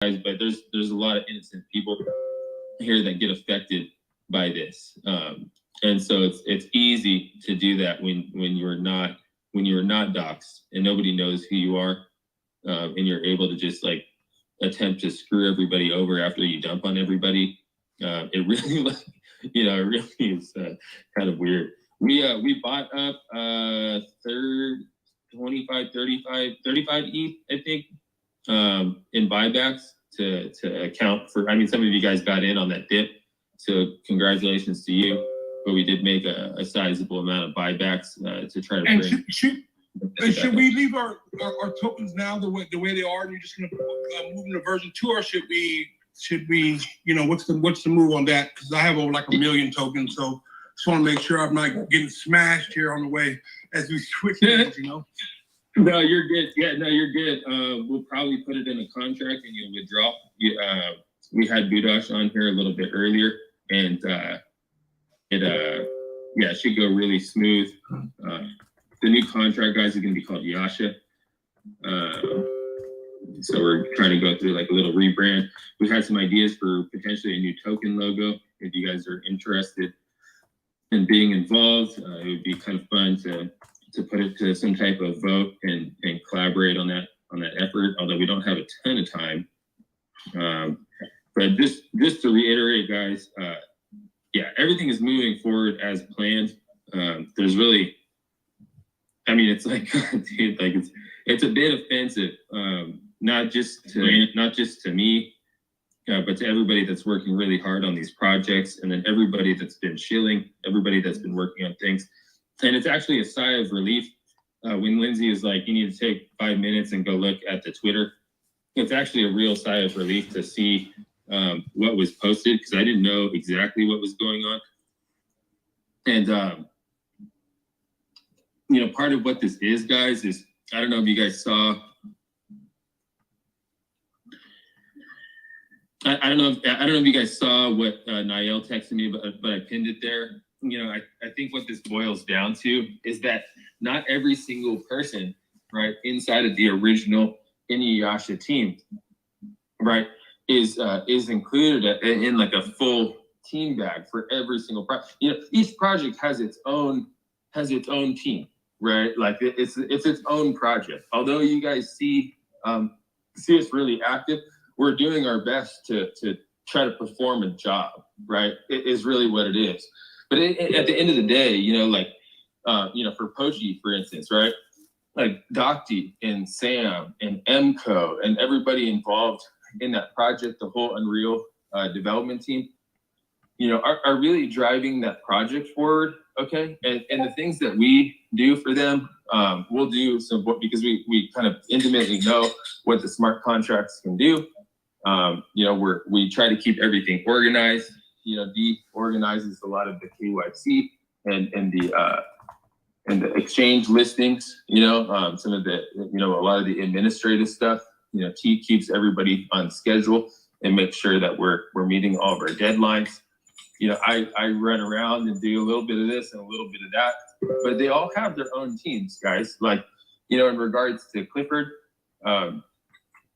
but there's a lot of innocent people here that get affected by this, and so it's easy to do that when you're not doxxed and nobody knows who you are, and you're able to just like attempt to screw everybody over after you dump on everybody. It really like it really is kind of weird. We bought up 25, 35 ETH, I think, in buybacks to account for. I mean, some of you guys got in on that dip, so congratulations to you. But we did make a sizable amount of buybacks to try to and bring. Should we leave our tokens now the way they are, and you're just gonna move into version 2, or should we what's the move on that? Because I have over like 1 million tokens, so just want to make sure I'm not getting smashed here on the way as we switch. No, you're good. Yeah, no, you're good. We'll probably put it in a contract and you'll withdraw. We had Budash on here a little bit earlier, and it should go really smooth. The new contract, guys, is going to be called Yasha. So we're trying to go through like a little rebrand. We had some ideas for potentially a new token logo. If you guys are interested in being involved, it would be kind of fun to put it to some type of vote and collaborate on that effort. Although we don't have a ton of time, but just to reiterate, guys, everything is moving forward as planned. There's really, I mean, it's like, dude, like it's a bit offensive, not just to me, but to everybody that's working really hard on these projects, and then everybody that's been chilling, everybody that's been working on things. And it's actually a sigh of relief when Lindsay is like, you need to take 5 minutes and go look at the Twitter. It's actually a real sigh of relief to see what was posted, because I didn't know exactly what was going on. And part of what this is, guys, is I don't know if you guys saw. I don't know if you guys saw what Niall texted me, but I pinned it there. I think what this boils down to is that not every single person, right, inside of the original Inuyasha team, right, is included in like a full team bag for every single project. Each project has its own team, right? Like it's its own project. Although you guys see us really active, we're doing our best to try to perform a job, right? It is really what it is. But at the end of the day, for Pochi, for instance, right? Like Docty and Sam and Mco and everybody involved in that project, the whole Unreal development team, are really driving that project forward, okay? And the things that we do for them, we'll do some, because we kind of intimately know what the smart contracts can do. We try to keep everything organized. D organizes a lot of the KYC and the exchange listings, some of the, a lot of the administrative stuff. T keeps everybody on schedule and makes sure that we're meeting all of our deadlines. I run around and do a little bit of this and a little bit of that, but they all have their own teams, guys. Like, in regards to Clifford,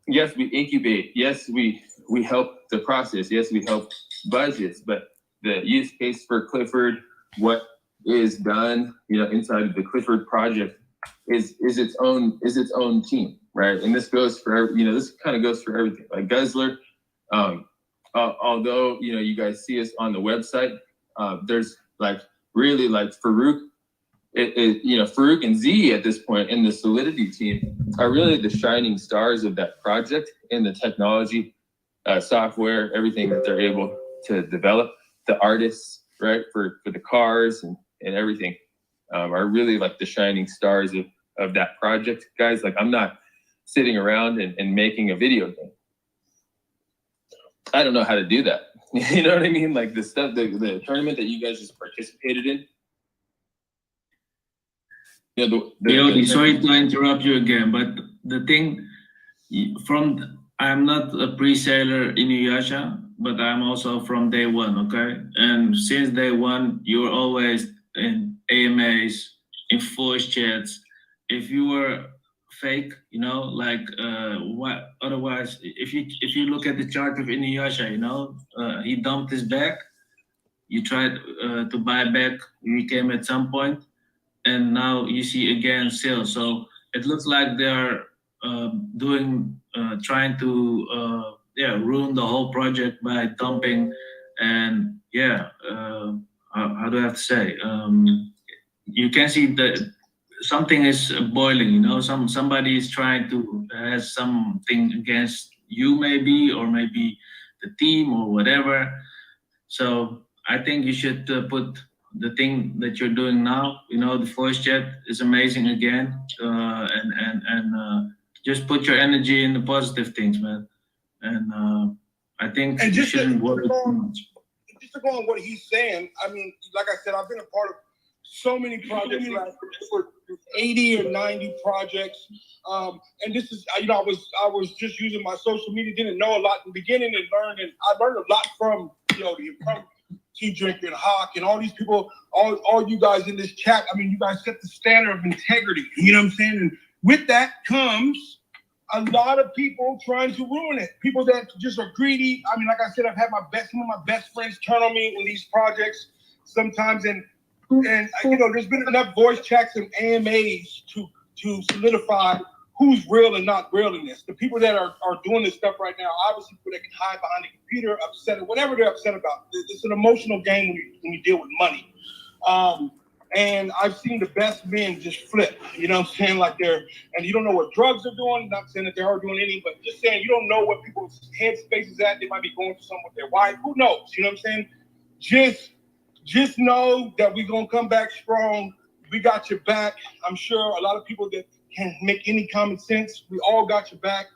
yes, we incubate. Yes, we help the process. Yes, we help budgets, but the use case for Clifford, what is done, inside of the Clifford project is its own team, right? And this goes for this kind of goes for everything. Like Guzzler, although you guys see us on the website, there's like really like Farouk. Farouk and Z at this point in the Solidity team are really the shining stars of that project, in the technology, software, everything that they're able to develop. The artists, right, for the cars and everything, are really like the shining stars of that project, guys. Like, I'm not sitting around and making a video game. I don't know how to do that. You know what I mean? Like the stuff, the tournament that you guys just participated in. Peyote, sorry to interrupt you again, but the thing, I'm not a pre-seller in Inuyasha, but I'm also from day one, okay? And since day one, you're always in AMAs, in voice chats. If you were fake, you know, like what otherwise if you look at the chart of inuyasha, you know, he dumped his bag, you tried to buy back, he came at some point, and now you see again sales. So it looks like they're trying to ruin the whole project by dumping. And how do I have to say, you can see that something is boiling, you know, somebody is trying to has something against you, maybe, or maybe the team or whatever. So I think you should put the thing that you're doing now, you know, the voice chat is amazing again, and just put your energy in the positive things, man. And I think And you just shouldn't worry too much. just to go on what he's saying, I mean, like I said, I've been a part of so many projects, like over 80 or 90 projects. And this is, you know, I was just using my social media, didn't know a lot in the beginning, and I learned a lot from Peyote, from Tea Drinker and Hawk and all these people, all you guys in this chat. I mean, you guys set the standard of integrity, you know what I'm saying? And with that comes a lot of people trying to ruin it. People that just are greedy. I mean, like I said, I've had some of my best friends turn on me in these projects sometimes, and you know, there's been enough voice chats and AMAs to solidify who's real and not real in this. The people that are doing this stuff right now, obviously people that can hide behind the computer, upset or whatever they're upset about. It's an emotional game when you deal with money. And I've seen the best men just flip, you know what I'm saying? Like and you don't know what drugs are doing, not saying that they are doing any, but just saying you don't know what people's headspace is at. They might be going through something with their wife. Who knows? You know what I'm saying? Just know that we're going to come back strong. We got your back. I'm sure a lot of people that can make any common sense, we all got your back.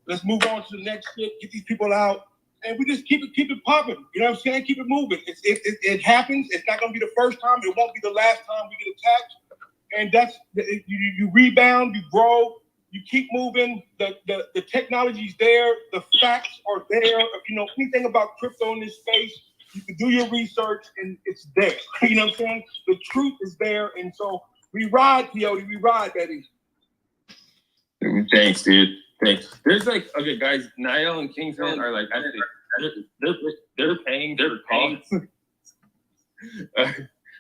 Let's move on to the next shit, get these people out, and we just keep it popping. You know what I'm saying? Keep it moving. It happens. It's not going to be the first time. It won't be the last time we get attacked. And that's, you rebound, you grow, you keep moving. The technology's there. The facts are there. If you know anything about crypto in this space, you can do your research and it's there. You know what I'm saying? The truth is there. And so we ride, Peyote. We ride, baby. Thanks, dude. Thanks. There's like, okay, guys, Niall and Kingsman are like, they're paying for calls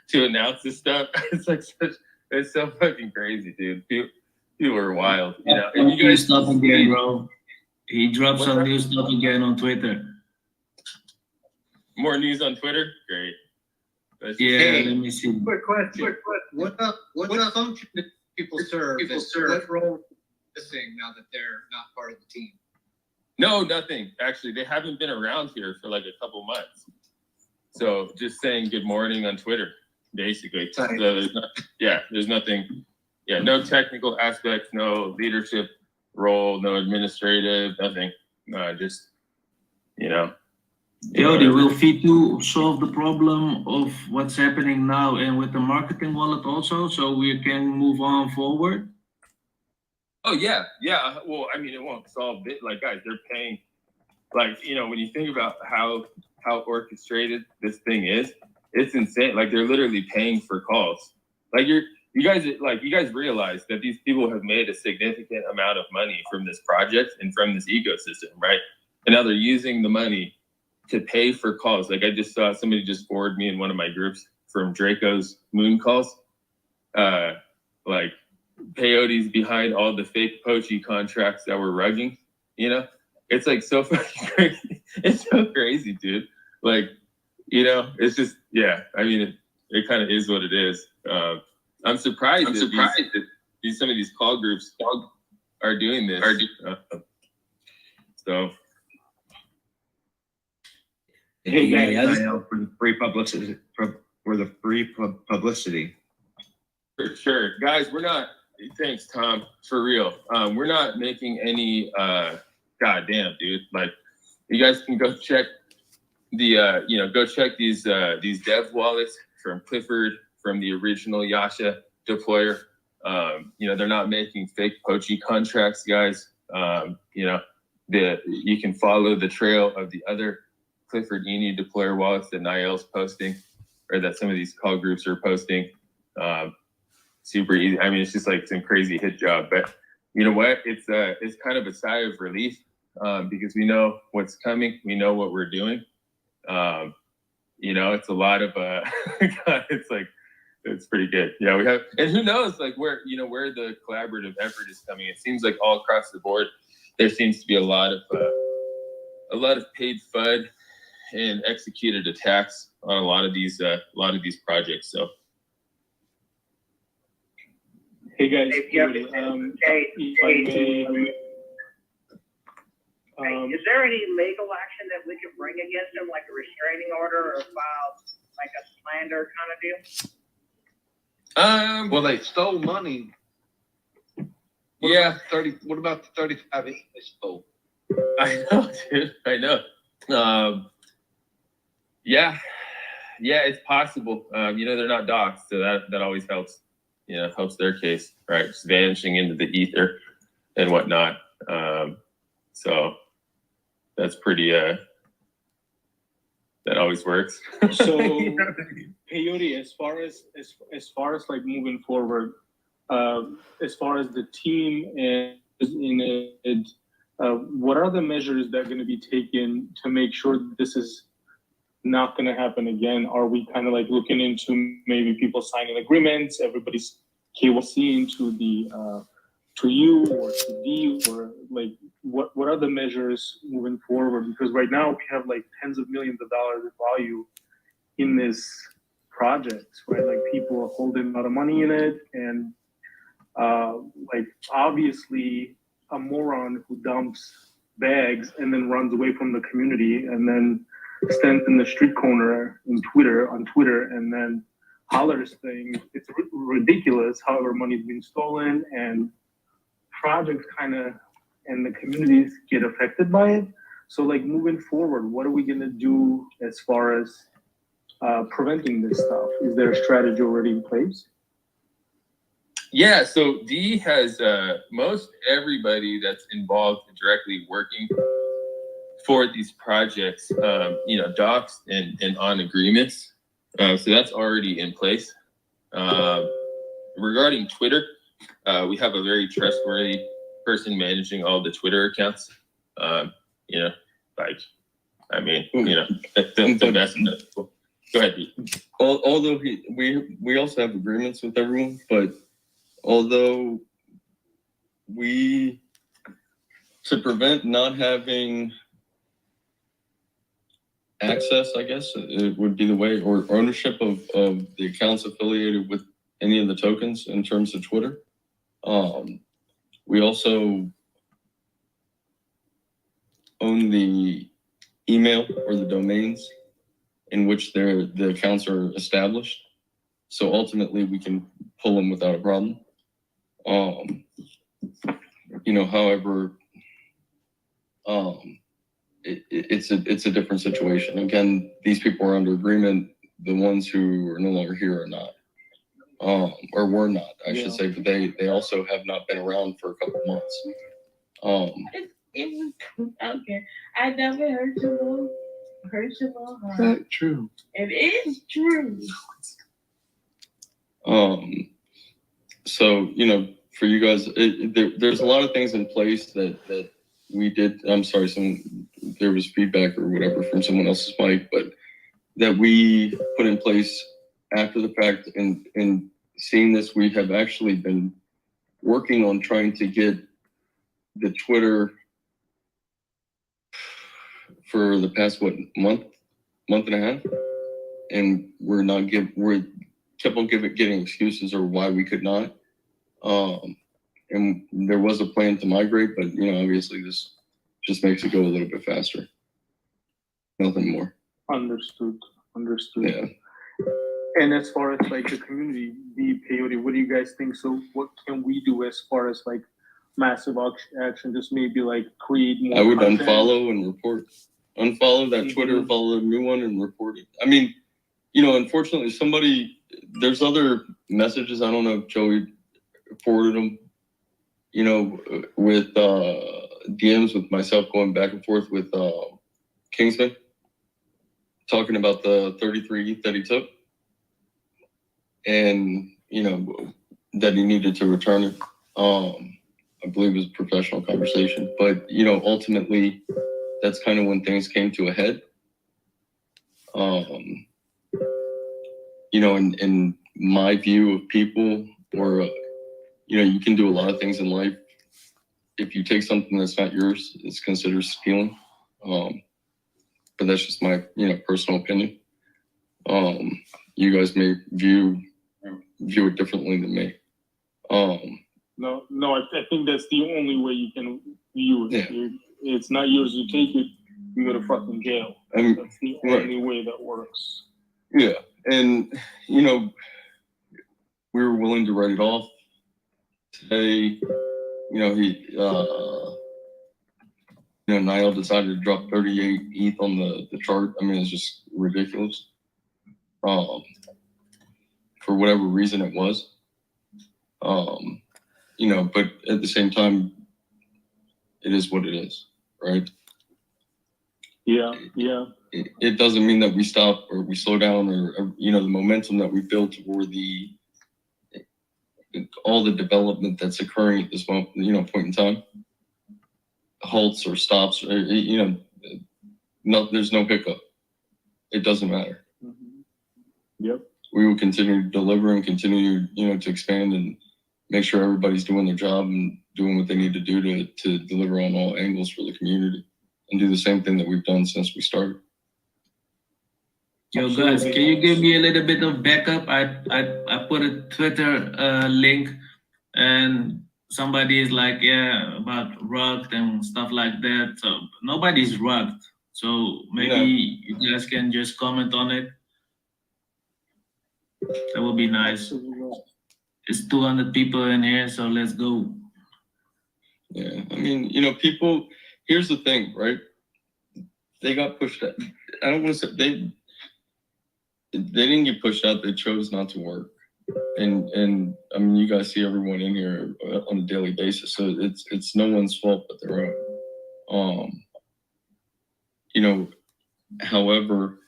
to announce this stuff. It's like it's so fucking crazy, dude. People are wild, you know. And you guys stuff again, bro. He dropped some new stuff again on Twitter. More news on Twitter? Great. Let me see. Quick question. What function do people serve? What role is missing now that they're not part of the team? No, nothing. Actually, they haven't been around here for like a couple months. So just saying good morning on Twitter, basically. So there's nothing. Yeah, no technical aspects, no leadership role, no administrative, nothing. Just, you know. Peyote, will V2 solve the problem of what's happening now and with the marketing wallet also, so we can move on forward? Oh, yeah. Well, I mean, it won't solve it. Like, guys, they're paying. Like, you know, when you think about how orchestrated this thing is, it's insane. Like, they're literally paying for calls. Like, you guys realize that these people have made a significant amount of money from this project and from this ecosystem, right? And now they're using the money to pay for calls. Like I just saw somebody just forward me in one of my groups from Draco's Moon calls. Like Peyote's behind all the fake Pochi contracts that we're rugging, you know? It's like so fucking crazy. It's so crazy, dude. Like, you know, it's just, yeah, I mean, it kind of is what it is. I'm surprised that some of these call groups are doing this. So. Hey guys, for the free publicity. For the free publicity. For sure, guys. We're not. Thanks, Tom. For real, we're not making any. Goddamn, dude. Like, you guys can go check the. Go check these dev wallets from Clifford, from the original Yasha deployer. They're not making fake Pochi contracts, guys. You can follow the trail of the other Clifford Eni deployer wallets that Niall's posting, or that some of these call groups are posting. Super easy. I mean, it's just like some crazy hit job. But you know what? It's kind of a sigh of relief because we know what's coming. We know what we're doing. You know, it's a lot of it's like, it's pretty good. Yeah, we have, and who knows, like where the collaborative effort is coming. It seems like all across the board, there seems to be a lot of paid FUD and executed attacks on a lot of these projects. So, Hey guys, If you have if I may, is there any legal action that we could bring against them, like a restraining order or file like a slander kind of deal? Well, they stole money. Yeah. What about the 35 they stole? I know, dude. I know. Yeah, it's possible. You know, they're not doxxed, so that always helps. You know, helps their case, right? Just vanishing into the ether and whatnot. So that's pretty. That always works. so Peyote, as far as like moving forward, as far as the team and in it, what are the measures that are going to be taken to make sure that this is not going to happen again? Are we kind of like looking into maybe people signing agreements, everybody's KYC into the to you or to D, or like what are the measures moving forward? Because right now we have like tens of millions of dollars of value in this project, right? Like people are holding a lot of money in it, and like obviously a moron who dumps bags and then runs away from the community and then stands in the street corner on Twitter and then hollers things. It's ridiculous. However, money's been stolen and projects and the communities get affected by it. So like moving forward, what are we gonna do as far as preventing this stuff? Is there a strategy already in place? Yeah, so D has most everybody that's involved directly working for these projects, doxed and on agreements. So that's already in place. Regarding Twitter, we have a very trustworthy person managing all the Twitter accounts. The best. Go ahead, D. Although we also have agreements with everyone, but although to prevent not having access, I guess it would be the way, or ownership of the accounts affiliated with any of the tokens in terms of Twitter. We also own the email or the domains in which the accounts are established. So ultimately we can pull them without a problem. However, it's a different situation. Again, these people are under agreement. The ones who are no longer here are not, or were not, I should say, but they also have not been around for a couple of months. It was okay. I never heard your heart. That's true. It is true. So, for you guys, there's a lot of things in place that we did. I'm sorry, there was feedback or whatever from someone else's mic, but that we put in place after the fact. And seeing this, we have actually been working on trying to get the Twitter for the past month and a half, and we're kept on getting excuses or why we could not. And there was a plan to migrate, but obviously this just makes it go a little bit faster. Nothing more. Understood. Yeah. And as far as like the community, the Peyote, what do you guys think? So what can we do as far as like massive action? Just maybe like create more. I would content? unfollow and report. Unfollow that Twitter, follow a new one and report it. I mean, unfortunately there's other messages. I don't know if Joey forwarded them, with DMs with myself going back and forth with Kingsman, talking about the 33 ETH that he took, and that he needed to return it. I believe it was a professional conversation. But, you know, ultimately, that's kind of when things came to a head. You know, in my view of people, or, you know, you can do a lot of things in life. If you take something that's not yours, it's considered stealing. But that's just my, you know, personal opinion. You guys may view it differently than me. No, I think that's the only way you can view it. Yeah. It's not yours. You take it, you go to fucking jail. That's the only way that works. Yeah, and you know, we were willing to write it off. Today, you know, Niall decided to drop 38 ETH on the chart. I mean, it's just ridiculous. For whatever reason it was. You know, but at the same time, it is what it is, right? Yeah. It doesn't mean that we stop or we slow down, or you know, the momentum that we built toward all the development that's occurring at this moment, you know, point in time, halts or stops, or, you know, no, there's no hiccup. It doesn't matter. Yep. We will continue to deliver and continue, you know, to expand and make sure everybody's doing their job and doing what they need to do to deliver on all angles for the community, and do the same thing that we've done since we started. Yo, guys, can you give me a little bit of backup? I put a Twitter link, and somebody is like, yeah, about rugged and stuff like that. So nobody's rugged. So maybe you guys can just comment on it. That would be nice. It's 200 people in here, so let's go. Yeah, I mean, you know, people, here's the thing, right? They got pushed out. I don't want to say they didn't get pushed out, they chose not to work. And I mean, you guys see everyone in here on a daily basis, so it's no one's fault but their own. You know, however,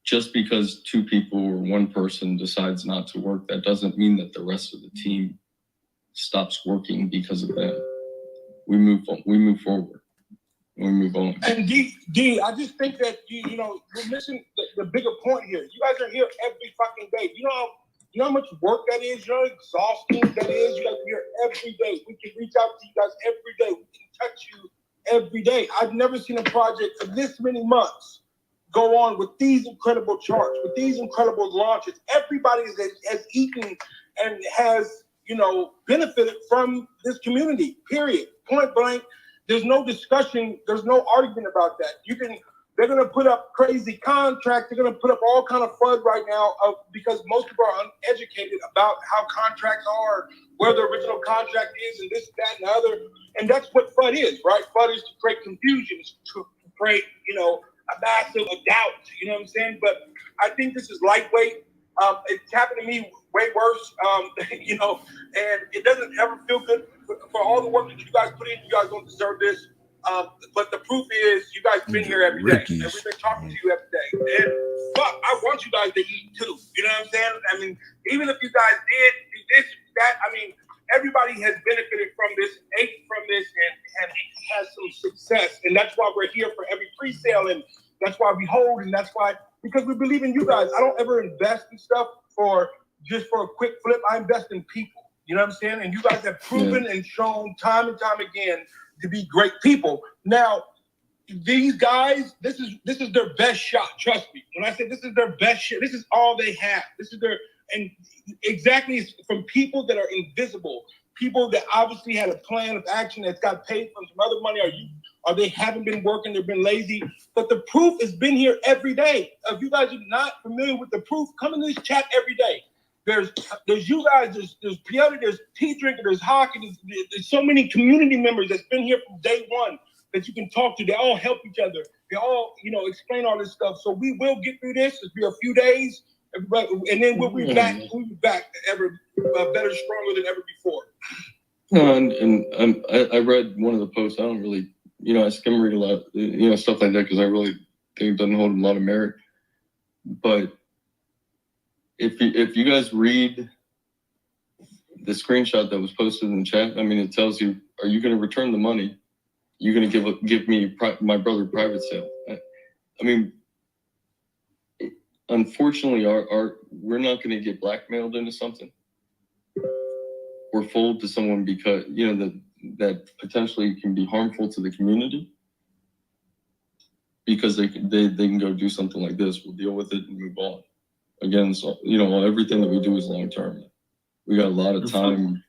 just because two people or one person decides not to work, that doesn't mean that the rest of the team stops working because of them. We move on, we move forward, we move on. And D, I just think that you know, we're missing the bigger point here. You guys are here every fucking day. You know how much work that is. You know how exhausting that is. You guys are here every day. We can reach out to you guys every day. We can touch you every day. I've never seen a project for this many months go on with these incredible charts, with these incredible launches. Everybody has eaten and has, you know, benefited from this community, period. Point blank. There's no discussion. There's no argument about that. They're going to put up crazy contracts. They're going to put up all kind of FUD right now because most people are uneducated about how contracts are, where the original contract is, and this, that, and the other. And that's what FUD is, right? FUD is to create confusion, to create, you know, a massive doubt. You know what I'm saying? But I think this is lightweight. It's happened to me way worse, you know, and it doesn't ever feel good for all the work that you guys put in. You guys don't deserve this. But the proof is you guys been here every day. And we've been talking to you every day. And fuck, I want you guys to eat too. You know what I'm saying? I mean, even if you guys did do this, that, I mean, everybody has benefited from this, ate from this, and has some success. And that's why we're here for every pre-sale, and that's why we hold, and that's why, because we believe in you guys. I don't ever invest in stuff just for a quick flip. I invest in people. You know what I'm saying? And you guys have proven and shown time and time again to be great people. Now, these guys, this is their best shot. Trust me. When I say this is their best shot, this is all they have. This is their, and exactly from people that are invisible, people that obviously had a plan of action that's got paid from some other money, or they haven't been working, they've been lazy. But the proof has been here every day. If you guys are not familiar with the proof, come in this chat every day. There's you guys, there's Peyote, there's Tea Drinker, there's Hockey, there's so many community members that's been here from day one that you can talk to. They all help each other. They all, you know, explain all this stuff. So we will get through this. It'll be a few days, and then we'll be back. We'll be back ever better, stronger than ever before. No, and I read one of the posts. I don't really, you know, I skim read a lot, you know, stuff like that, because I really think it doesn't hold a lot of merit. But if you guys read the screenshot that was posted in the chat, I mean, it tells you, are you going to return the money? You're going to give me my brother private sale. I mean, unfortunately, we're not going to get blackmailed into something. We're fooled to someone because, you know, that potentially can be harmful to the community. Because they can go do something like this. We'll deal with it and move on. Again, so, you know, everything that we do is long term. We got a lot of time,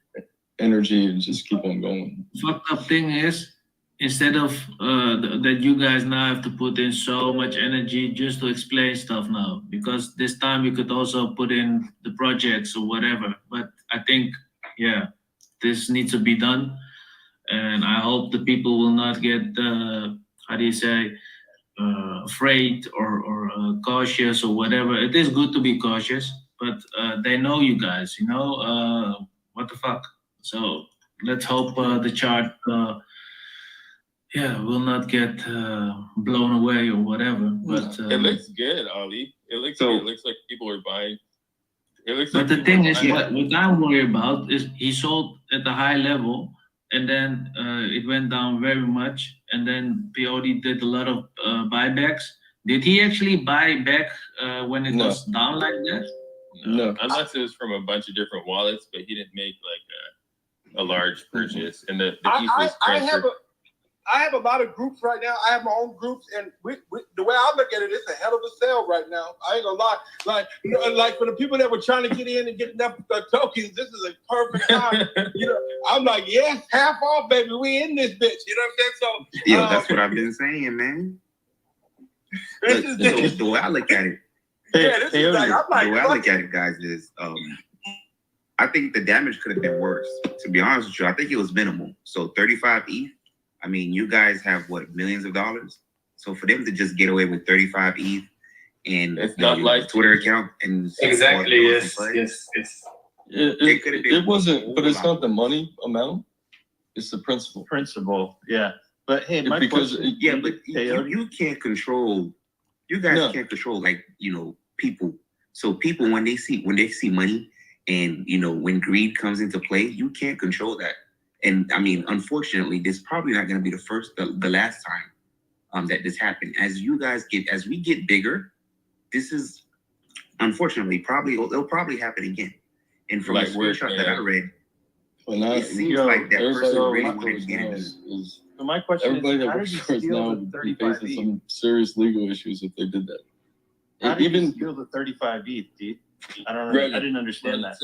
energy, and just keep on going. Fucked up thing is, instead of that you guys now have to put in so much energy just to explain stuff now, because this time you could also put in the projects or whatever. But I think, yeah, this needs to be done. And I hope the people will not get, how do you say, afraid or cautious or whatever. It is good to be cautious, but they know you guys, you know, what the fuck. So let's hope the chart, will not get blown away or whatever. But it looks good, Ali. It looks good. It looks like people are buying. It looks. But like the thing is, buying. what I'm worried about is he sold at the high level, and then it went down very much, and then Peyote did a lot of buybacks. Did he actually buy back when it was down like that? No. Unless it was from a bunch of different wallets, but he didn't make like a large purchase. And the ETH was transferred. I have a lot of groups right now. I have my own groups, and the way I look at it, it's a hell of a sale right now. I ain't gonna lie. Like, you know, like for the people that were trying to get in and get enough tokens, this is a perfect time. You know, I'm like, yes, half off, baby. We in this bitch. You know what I'm saying? So, that's what I've been saying, man. This is Just the way I look at it. Yeah, this is like, I'm like, the way I look at it, guys, is I think the damage could have been worse. To be honest with you, I think it was minimal. So 35 ETH. I mean, you guys have what, millions of dollars? So for them to just get away with 35 ETH and it's not like Twitter account and Exactly. Yes. It could have been. It wasn't, but it's not the money amount. It's the principle. Principle. Yeah. But hey, my because question, But you can't control. You guys can't control, like, you know, people. So people, when they see money, and you know, when greed comes into play, you can't control that. And I mean, unfortunately, this is probably not going to be the last time that this happened. As we get bigger, this is unfortunately it'll probably happen again. And from like the screenshot that I read, it seems like that person really wanted to get into this. So my question Everybody is, how that did you works for us steal now the would be 35 facing ETH? some serious legal issues if they did that. How did Even you steal the 35 ETH, dude? I didn't understand that.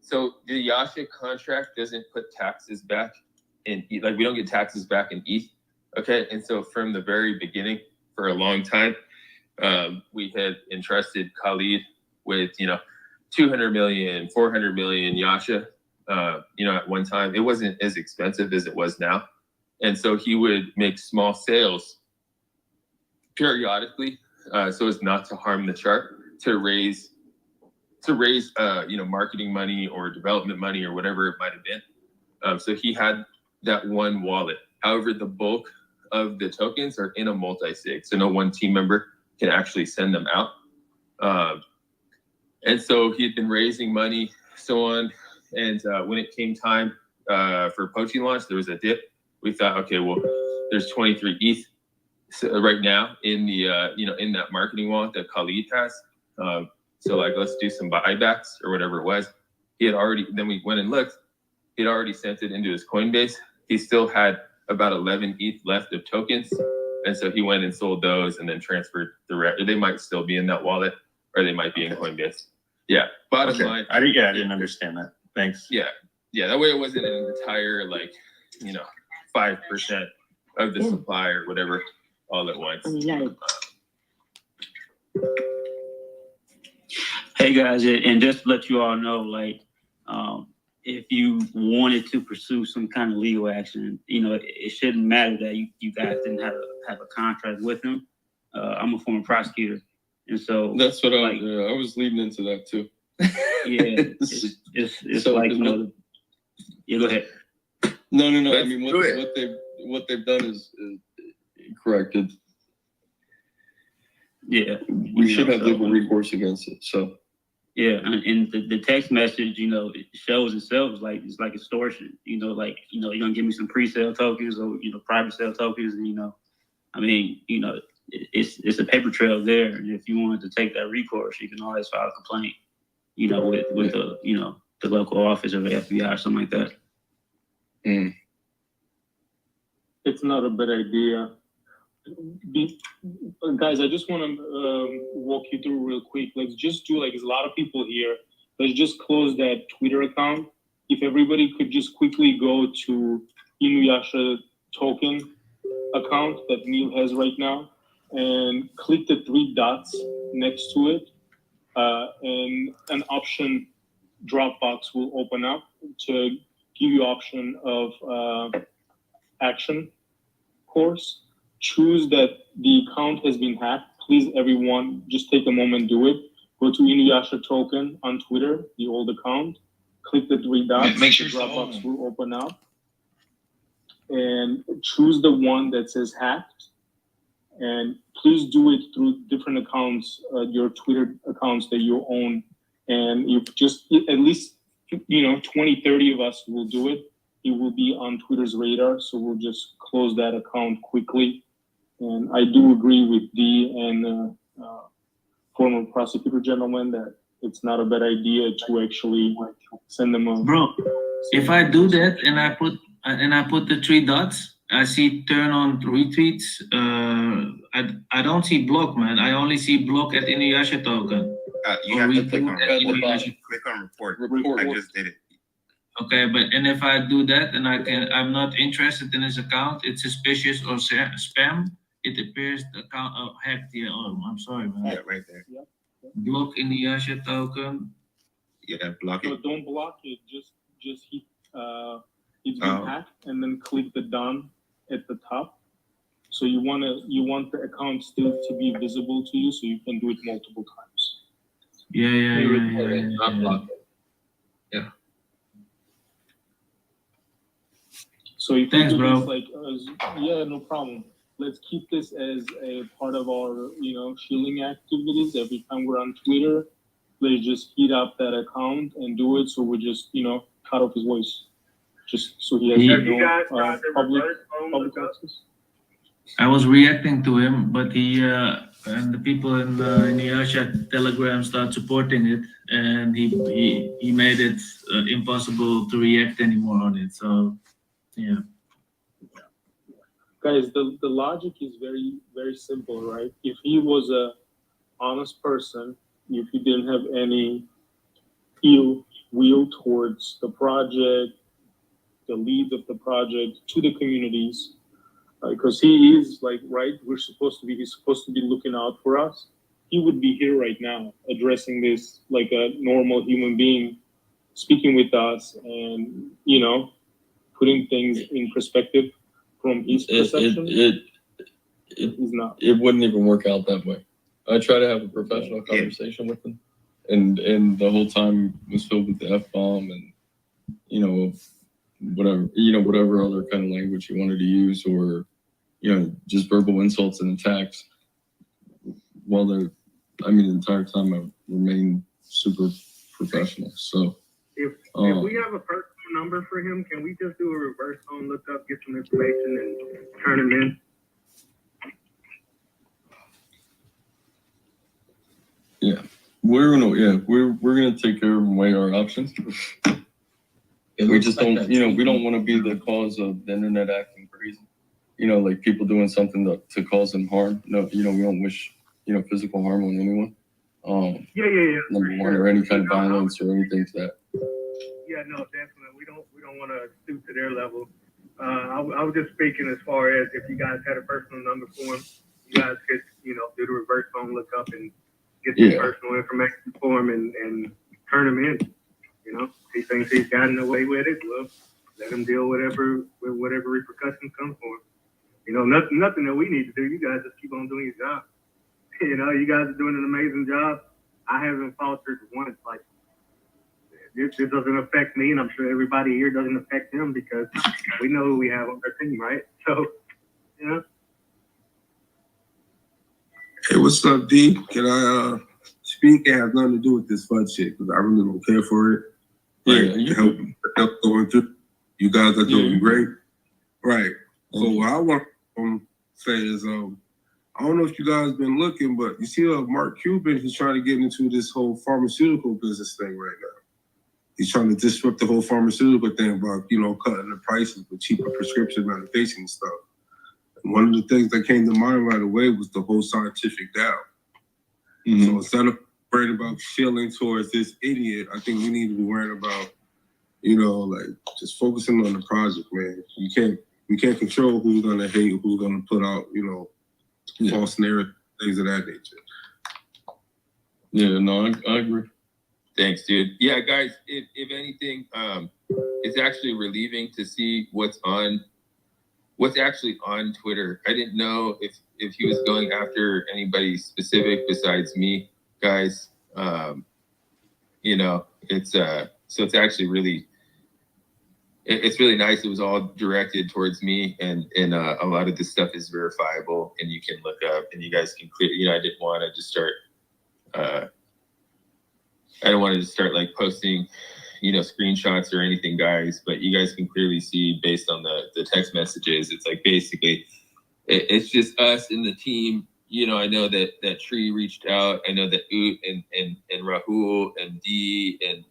So the Yasha contract doesn't put taxes back in ETH. Like, we don't get taxes back in ETH. Okay. And so from the very beginning, for a long time, we had entrusted Khalid with, 200 million, 400 million Yasha, at one time. It wasn't as expensive as it was now. And so he would make small sales periodically, so as not to harm the chart, to raise marketing money or development money or whatever it might have been. So he had that one wallet. However, the bulk of the tokens are in a multi-sig, so no one team member can actually send them out. And so he had been raising money, so on. And when it came time for Poaching launch, there was a dip. We thought, okay, well, there's 23 ETH right now in the in that marketing wallet that Khalid has. So like, let's do some buybacks or whatever it was. Then we went and looked, he'd already sent it into his Coinbase. He still had about 11 ETH left of tokens. And so he went and sold those and then transferred the rest. They might still be in that wallet, or they might be in Coinbase. Yeah. Bottom line. I didn't understand that. Thanks. Yeah. That way it wasn't an entire 5% of the supply or whatever all at once. Hey guys, and just to let you all know, if you wanted to pursue some kind of legal action, it shouldn't matter that you guys didn't have a contract with them. I'm a former prosecutor, and so that's what I was leading into that too. Yeah, it's so, like yeah. Go ahead. No. I mean, what they've done is correct. Yeah, we should have legal recourse against it. So. Yeah, and the text message, you know, it shows itself like it's like extortion. You know, like, you know, you're gonna give me some pre-sale tokens or, you know, private sale tokens, and, you know, I mean, you know, it's a paper trail there. And if you wanted to take that recourse, you can always file a complaint, you know, with the, you know, the local office or the FBI or something like that. Mm. It's not a bad idea. Guys, I just want to walk you through real quick. Let's just do, like, there's a lot of people here. Let's just close that Twitter account. If everybody could just quickly go to Inuyasha token account that Neil has right now and click the 3 dots next to it, and an option Dropbox will open up to give you option of action course. Choose that the account has been hacked. Please, everyone, just take a moment, do it. Go to Inuyasha token on Twitter, the old account. Click the 3 dots. Make sure the Dropbox will open up. And choose the one that says hacked. And please do it through different accounts, your Twitter accounts that you own. And you just, at least, you know, 20, 30 of us will do it. It will be on Twitter's radar. So we'll just close that account quickly. And I do agree with Dee and former prosecutor gentleman that it's not a bad idea to actually send them a... Bro, if I do that and I put the 3 dots, I see turn on retweets. I don't see block, man. I only see block at Inuyasha token. You have to click on report. I just did it. Okay, but and if I do that and I'm not interested in his account, it's suspicious or spam. It appears the account hacked here. Oh, I'm sorry, man. Yeah, right there. Yeah. Block Inuyasha token. Yeah, block it. So don't block it. Just hit it's been hacked, and then click the done at the top. So you want the account still to be visible to you, so you can do it multiple times. Yeah. Not block it. Yeah. So if Thanks, you do bro. this, like, yeah, no problem. Let's keep this as a part of our, you know, shilling activities. Every time we're on Twitter, let's just heat up that account and do it. So we just, you know, cut off his voice, just so he has public access. I was reacting to him, but he and the people in Yasha Telegram start supporting it, and he made it impossible to react anymore on it. So, yeah. Guys, the logic is very, very simple, right? If he was a honest person, if he didn't have any ill will towards the project, the lead of the project, to the communities, because he is, like, right, he's supposed to be looking out for us. He would be here right now addressing this like a normal human being, speaking with us and, you know, putting things in perspective from his perception. He's not. It wouldn't even work out that way. I try to have a professional conversation with him, and the whole time was filled with the F-bomb and, you know, whatever other kind of language he wanted to use, or, you know, just verbal insults and attacks. While the entire time I remained super professional. So if we have a personal number for him, can we just do a reverse phone lookup, get some information, and turn him in? Yeah, we're gonna take care of and weigh our options. We just don't, you know, we don't want to be the cause of the internet acting crazy. You know, like people doing something to cause them harm. No, you know, we don't wish, you know, physical harm on anyone. Number one, or any kind of violence or anything to that. Yeah, no, definitely. We don't want to stoop to their level. I was just speaking as far as if you guys had a personal number for him, you guys could, you know, do the reverse phone lookup and get some personal information for him and turn him in. You know, he thinks he's gotten away with it. Well, let him deal with whatever repercussions come for him. You know, nothing that we need to do. You guys just keep on doing your job. You know, you guys are doing an amazing job. I haven't faltered once. Like, it doesn't affect me, and I'm sure everybody here doesn't affect them because we know who we have on our team, right? So, you know. Hey, what's up, D? Can I speak, it has nothing to do with this FUD shit because I really don't care for it. Like, help going through. You guys are doing great. Right. So what I want to say is, I don't know if you guys been looking, but you see Mark Cuban, he's trying to get into this whole pharmaceutical business thing right now. He's trying to disrupt the whole pharmaceutical thing about, you know, cutting the prices with cheaper prescription medication and stuff. And one of the things that came to mind right away was the whole scientific doubt. So instead of worrying about shilling towards this idiot, I think we need to be worrying about, you know, like just focusing on the project, man. We can't control who's gonna hate, who's gonna put out, you know, false narrative, things of that nature. Yeah, no, I agree. Thanks, dude. Yeah, guys, if anything, it's actually relieving to see what's actually on Twitter. I didn't know if he was going after anybody specific besides me, guys. You know, it's so it's actually really it's really nice. It was all directed towards me, and a lot of this stuff is verifiable, and you can look up, and you guys can clear. You know, I didn't want to just start. I don't want to just start like posting, you know, screenshots or anything, guys. But you guys can clearly see based on the text messages. It's like basically, it's just us and the team. You know, I know that Sri reached out. I know that Oot and Rahul and Dee and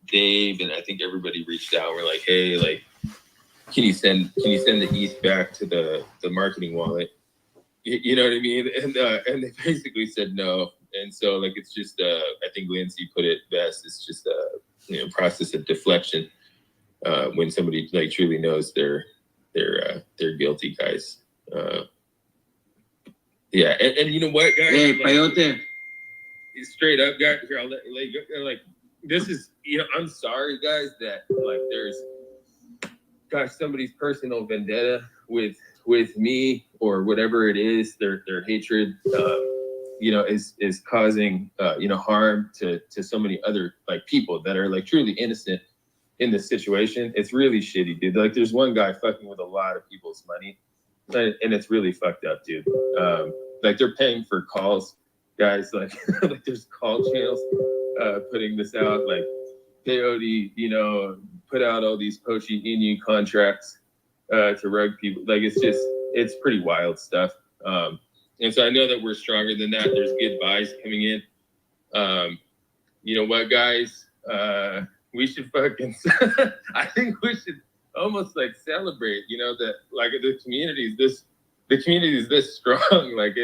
Dave and I think everybody reached out. We're like, hey, like, can you send the ETH back to the marketing wallet? You know what I mean? And they basically said no. And so like it's just I think Lindsay put it best. It's just a process of deflection when somebody like truly knows they're guilty, guys. Yeah, and you know what, guys? Hey, like, Peyote. Straight up, guys. Here, I'll let like this is, you know, I'm sorry, guys, that like there's, gosh, somebody's personal vendetta with me or whatever it is, their hatred, you know, is causing you know, harm to so many other like people that are like truly innocent in this situation. It's really shitty, dude. Like there's one guy fucking with a lot of people's money, and it's really fucked up, dude. Like they're paying for calls, guys. Like like there's call channels putting this out. Like Peyote, you know, put out all these Pochi Inu contracts to rug people. Like it's pretty wild stuff. And so I know that we're stronger than that. There's good buys coming in. You know what, guys? We should fucking. I think we should almost like celebrate. You know that like the community is this strong. Like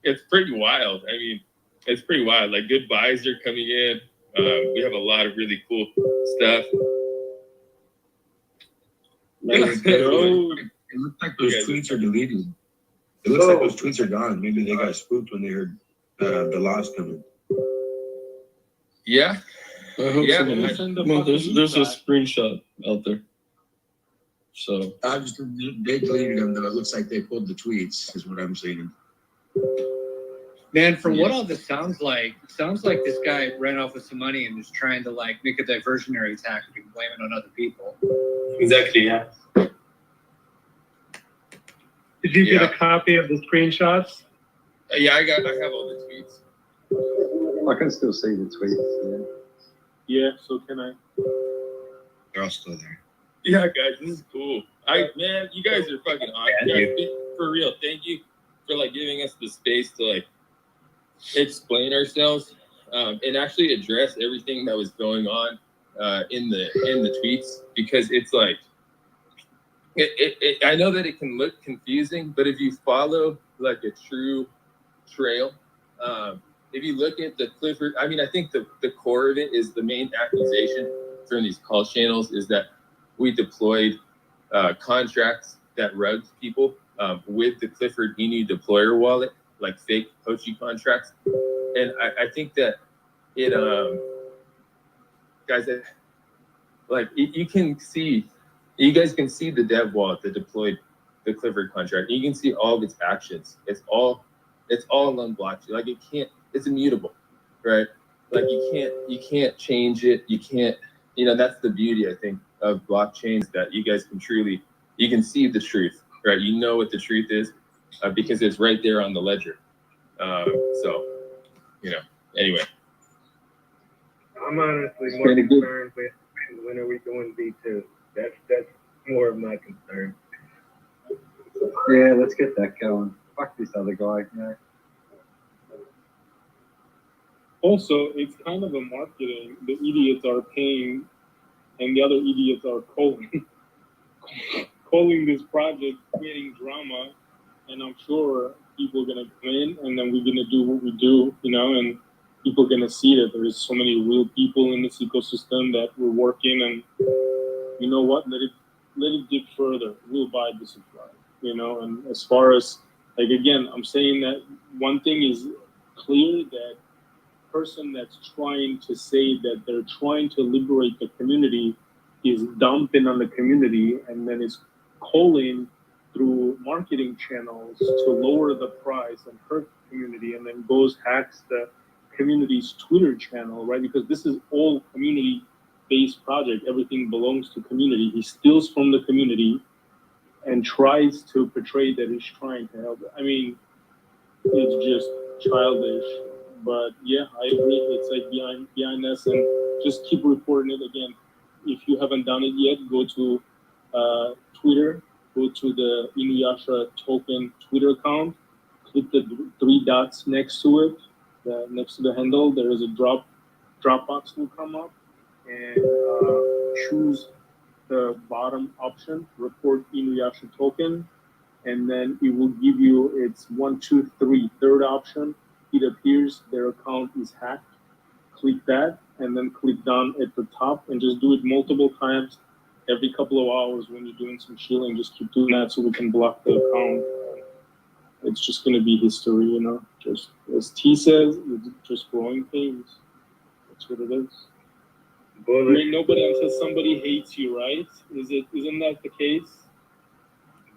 it's pretty wild. I mean, it's pretty wild. Like good buys are coming in. We have a lot of really cool stuff. It looks like those tweets are deleted. It looks like those tweets are gone. Maybe they got spooked when they heard the loss coming. Yeah. I hope so. Well, there's a screenshot out there. So They deleted them though. It looks like they pulled the tweets, is what I'm saying. Man, from what all this sounds like this guy ran off with some money and is trying to like make a diversionary tactic and blame it on other people. Exactly, yeah. Did you get a copy of the screenshots? Yeah, I have all the tweets. I can still see the tweets. Yeah, so can I. They're all still there. Yeah, guys, this is cool. Man, you guys are fucking awesome. Guys, for real, thank you for like giving us the space to like explain ourselves and actually address everything that was going on in the tweets, because it's like I know that it can look confusing, but if you follow like a true trail, if you look at the Clifford, I mean, I think the core of it is the main accusation from these call channels is that we deployed contracts that rugged people with the Clifford Inu deployer wallet, like fake Pochi contracts. And I think that it, guys, like you guys can see the dev wallet that deployed the Clifford contract. You can see all of its actions. It's all on blockchain. Like it's immutable, right? Like you can't change it. You can't, that's the beauty, I think, of blockchains, that you guys can you can see the truth, right? You know what the truth is because it's right there on the ledger. So, Anyway. I'm honestly more concerned with when are we doing V2. That's more of my concern. Yeah, let's get that going. Fuck this other guy. Yeah. Also, it's kind of a marketing. The idiots are paying, and the other idiots are calling this project, creating drama, and I'm sure people are gonna come in, and then we're gonna do what we do, you know, and people are gonna see that there is so many real people in this ecosystem that we're working, and you know what? Let it dip further. We'll buy the supply, you know. And as far as like again, I'm saying that one thing is clear, that person that's trying to say that they're trying to liberate the community is dumping on the community, and then is calling through marketing channels to lower the price and hurt the community, and then goes hacks the community's Twitter channel, right? Because this is all community-based project. Everything belongs to community. He steals from the community and tries to portray that he's trying to help. I mean, it's just childish. But yeah, I agree. It's like behind us, and just keep reporting it again. If you haven't done it yet, go to Twitter, go to the Inuyasha token Twitter account, click the 3 dots next to it, next to the handle. There is a Dropbox will come up, and choose the bottom option, report Inuyasha token, and then it will give you its 1, 2, 3, third option. It appears their account is hacked. Click that, and then click down at the top, and just do it multiple times every couple of hours when you're doing some chilling. Just keep doing that so we can block the account. It's just going to be history, you know. Just as T says, it's just growing pains. That's what it is. Bullish. I mean, nobody until somebody hates you, right? Isn't that the case?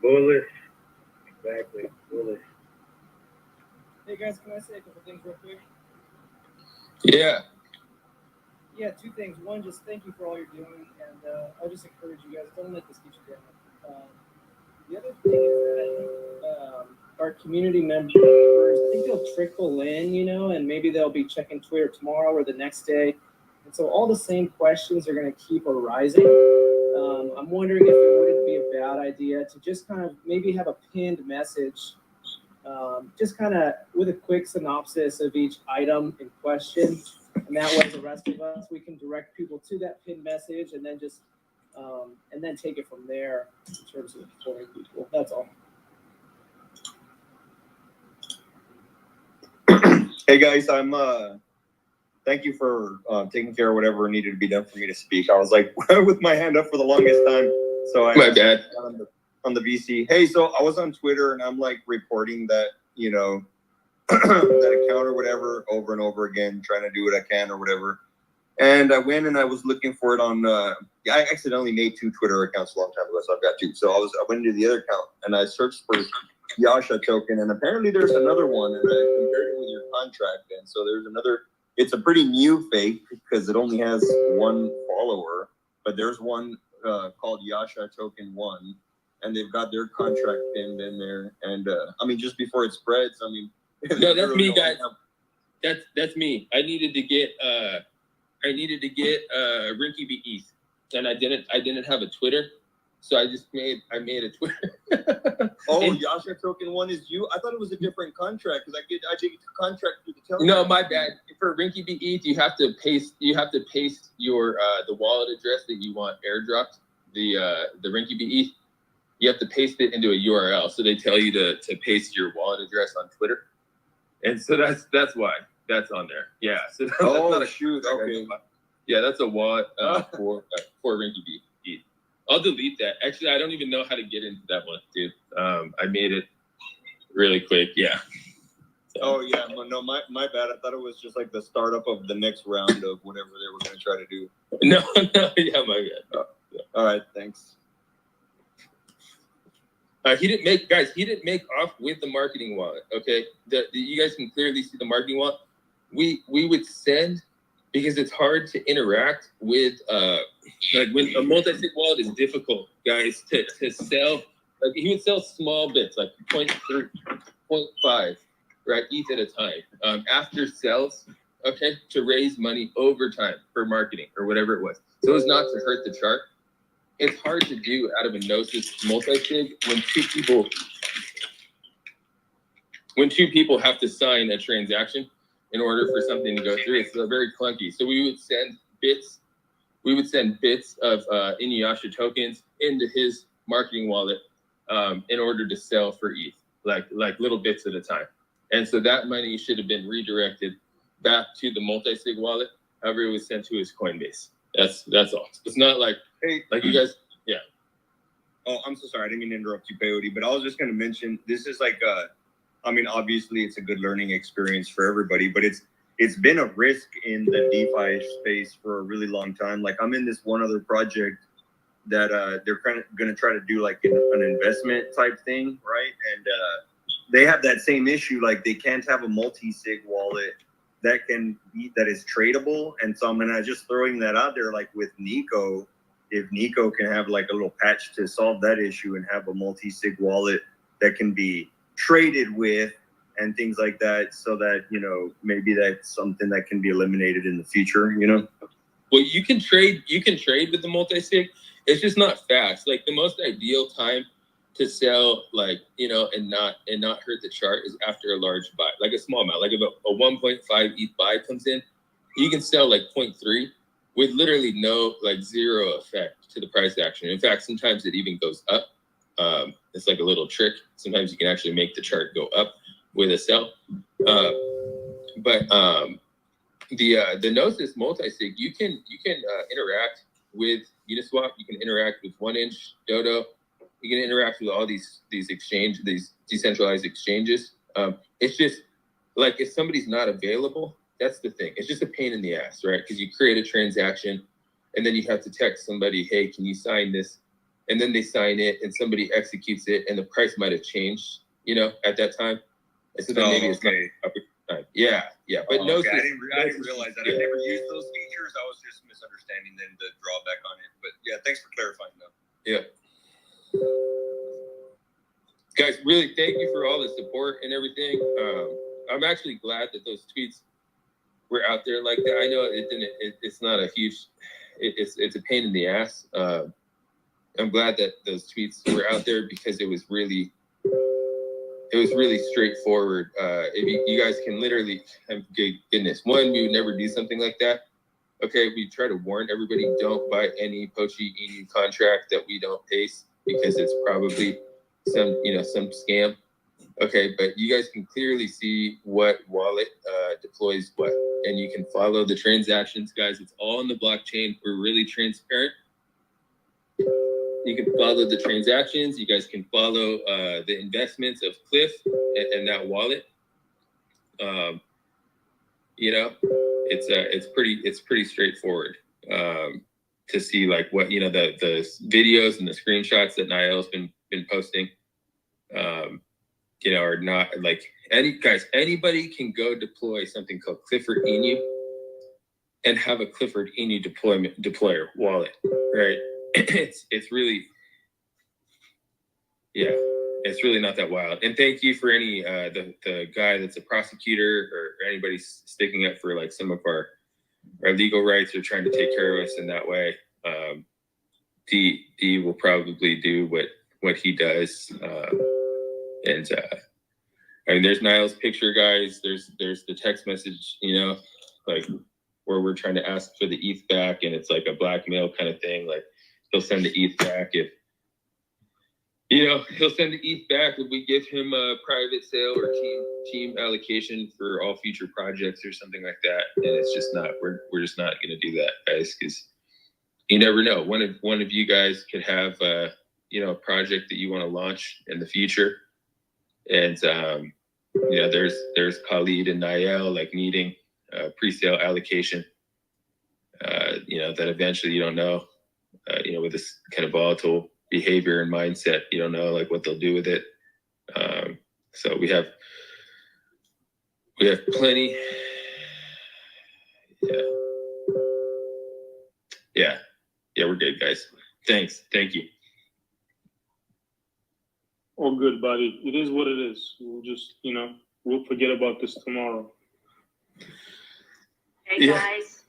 Bullish. Exactly. Bullish. Hey guys, can I say a couple things real quick? Yeah. Yeah, 2 things. One, just thank you for all you're doing, and I'll just encourage you guys, don't let this get you down. The other thing is that our community members, I think they'll trickle in, you know, and maybe they'll be checking Twitter tomorrow or the next day. And so all the same questions are going to keep arising. I'm wondering if it wouldn't be a bad idea to just kind of maybe have a pinned message, just kind of with a quick synopsis of each item in question. And that way the rest of us, we can direct people to that pinned message, and then just, and then take it from there in terms of informing people. That's all. Hey guys, I'm thank you for taking care of whatever needed to be done for me to speak. I was like with my hand up for the longest time, so My bad. On the VC. Hey, so I was on Twitter and I'm like reporting that, you know, that account or whatever over and over again, trying to do what I can or whatever. And I went and I was looking for it on. I accidentally made 2 Twitter accounts a long time ago, so I've got 2. So I went into the other account and I searched for Yasha token, and apparently there's another one, and I compared it with your contract, and so there's another. It's a pretty new fake because it only has 1 follower, but there's one called Yasha token 1, and they've got their contract pinned in there. And I mean, just before it spreads, I mean, No, that's me, guys. That's me. I needed to get Rinky B ETH, and I didn't have a Twitter, so I made a Twitter. Oh, Yasha token 1 is you? I thought it was a different contract because I did a contract through the Telegram. No, my bad. For Rinky B ETH, you have to paste your the wallet address that you want airdropped, the Rinky B ETH. You have to paste it into a URL, so they tell you to paste your wallet address on Twitter, and so that's why that's on there. Yeah. So that's not a shoot. Okay. Yeah, that's a wallet for Rinky B ETH. I'll delete that. Actually, I don't even know how to get into that one, dude. I made it really quick. Yeah. So. Oh yeah, no, my bad. I thought it was just like the startup of the next round of whatever they were going to try to do. No, yeah, my bad. Yeah. All right, thanks. He didn't make off with the marketing wallet. Okay, you guys can clearly see the marketing wallet. We would send, because it's hard to interact with. Like when a multi-sig wallet is difficult, guys, to sell. Like he would sell small bits, like 0.3, 0.5, right, ETH at a time. After sales, okay, to raise money over time for marketing or whatever it was. So as not to hurt the chart. It's hard to do out of a gnosis multi-sig when two people have to sign a transaction in order for something to go through. It's very clunky. So we would send bits of inuyasha tokens into his marketing wallet in order to sell for ETH, like little bits at a time. And so that money should have been redirected back to the multi-sig wallet. However, it was sent to his Coinbase. That's all. It's not like, Hey, like you guys, yeah. Oh, I'm so sorry. I didn't mean to interrupt you, Peyote, but I was just going to mention, this is like, I mean, obviously it's a good learning experience for everybody, but it's been a risk in the DeFi space for a really long time. Like I'm in this one other project that they're kind of going to try to do like an investment type thing, right? And they have that same issue. Like they can't have a multi-sig wallet that is tradable. And so I'm gonna just throwing that out there, like with Nico, if Nico can have like a little patch to solve that issue and have a multi-sig wallet that can be traded with and things like that, so that, you know, maybe that's something that can be eliminated in the future, you know? Well, you can trade with the multi-sig. It's just not fast. Like the most ideal time to sell, like, you know, and not hurt the chart is after a large buy, like a small amount. Like if a 1.5 ETH buy comes in, you can sell like 0.3 with literally no, like zero effect to the price action. In fact, sometimes it even goes up. It's like a little trick. Sometimes you can actually make the chart go up with a sell. But the Gnosis multi-sig, you can interact with Uniswap. You can interact with 1inch, Dodo. You can interact with all these decentralized exchanges. It's just like if somebody's not available, that's the thing. It's just a pain in the ass, right? Because you create a transaction and then you have to text somebody, hey, can you sign this? And then they sign it and somebody executes it and the price might have changed, you know, at that time. And so then maybe it's not up at the time. Yeah. But no, okay. I didn't realize that. I never used those features. I was just misunderstanding then the drawback on it. But yeah, thanks for clarifying though. Yeah. Guys, really thank you for all the support and everything. I'm actually glad that those tweets were out there like that. I know it's not a huge, it's a pain in the ass. I'm glad that those tweets were out there because it was really straightforward. If you guys can literally, goodness, one, we would never do something like that. Okay, we try to warn everybody, don't buy any Pochi Inu contract that we don't paste because it's probably some scam. Okay, but you guys can clearly see what wallet deploys what, and you can follow the transactions, guys. It's all in the blockchain. We're really transparent. You can follow the transactions. You guys can follow the investments of Cliff and that wallet. It's pretty straightforward to see like what the videos and the screenshots that Niall's been posting. Are not like anybody can go deploy something called Clifford Inu and have a Clifford Inu deployer wallet, right? It's really not that wild. And thank you for any the guy that's a prosecutor or anybody sticking up for like some of our legal rights or trying to take care of us in that way. D will probably do what he does. I mean, there's Niall's picture, guys. There's the text message, like where we're trying to ask for the ETH back, and it's like a blackmail kind of thing. Like he'll send the ETH back if he'll send the ETH back if we give him a private sale or team allocation for all future projects or something like that. And it's just not we're just not going to do that, guys, because you never know. One of you guys could have a project that you want to launch in the future. And there's Khalid and Niall like needing pre-sale allocation. That eventually you don't know. With this kind of volatile behavior and mindset, you don't know like what they'll do with it. So we have plenty. Yeah, we're good, guys. Thanks. Thank you. All good, buddy. It is what it is. We'll just, we'll forget about this tomorrow. Hey Yeah. guys,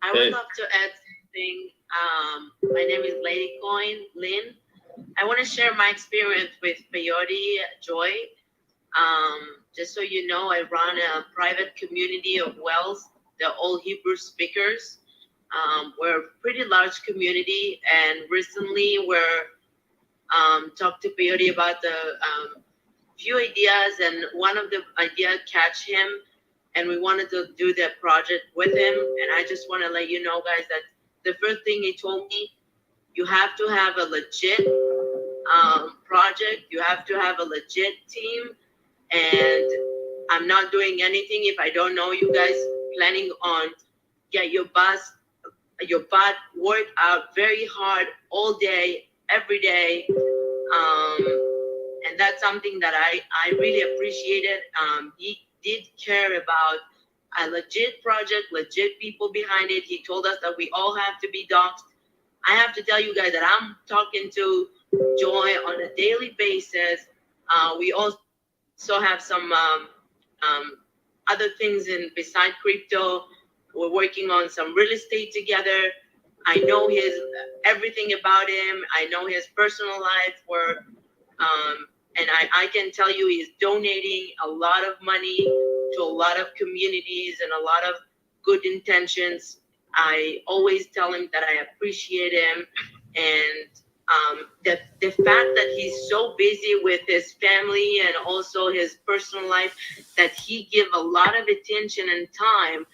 I would love to add something. My name is Lady Coin Lynn. I want to share my experience with Peyote Joy. Just so you know, I run a private community of Wells, the Old Hebrew speakers. We're a pretty large community, and recently we're talked to Peyote about the few ideas, and one of the ideas catch him, and we wanted to do that project with him. And I just want to let you know, guys, that the first thing he told me, you have to have a legit project. You have to have a legit team. And I'm not doing anything if I don't know you guys planning on get your butt work out very hard all day, every day. And that's something that I really appreciated. He did care about a legit project, legit people behind it. He told us that we all have to be doxxed. I have to tell you guys that I'm talking to Joy on a daily basis. We also have some other things in beside crypto. We're working on some real estate together. I know his everything about him. I know his personal life. And I can tell you he's donating a lot of money to a lot of communities and a lot of good intentions. I always tell him that I appreciate him, and the fact that he's so busy with his family and also his personal life, that he give a lot of attention and time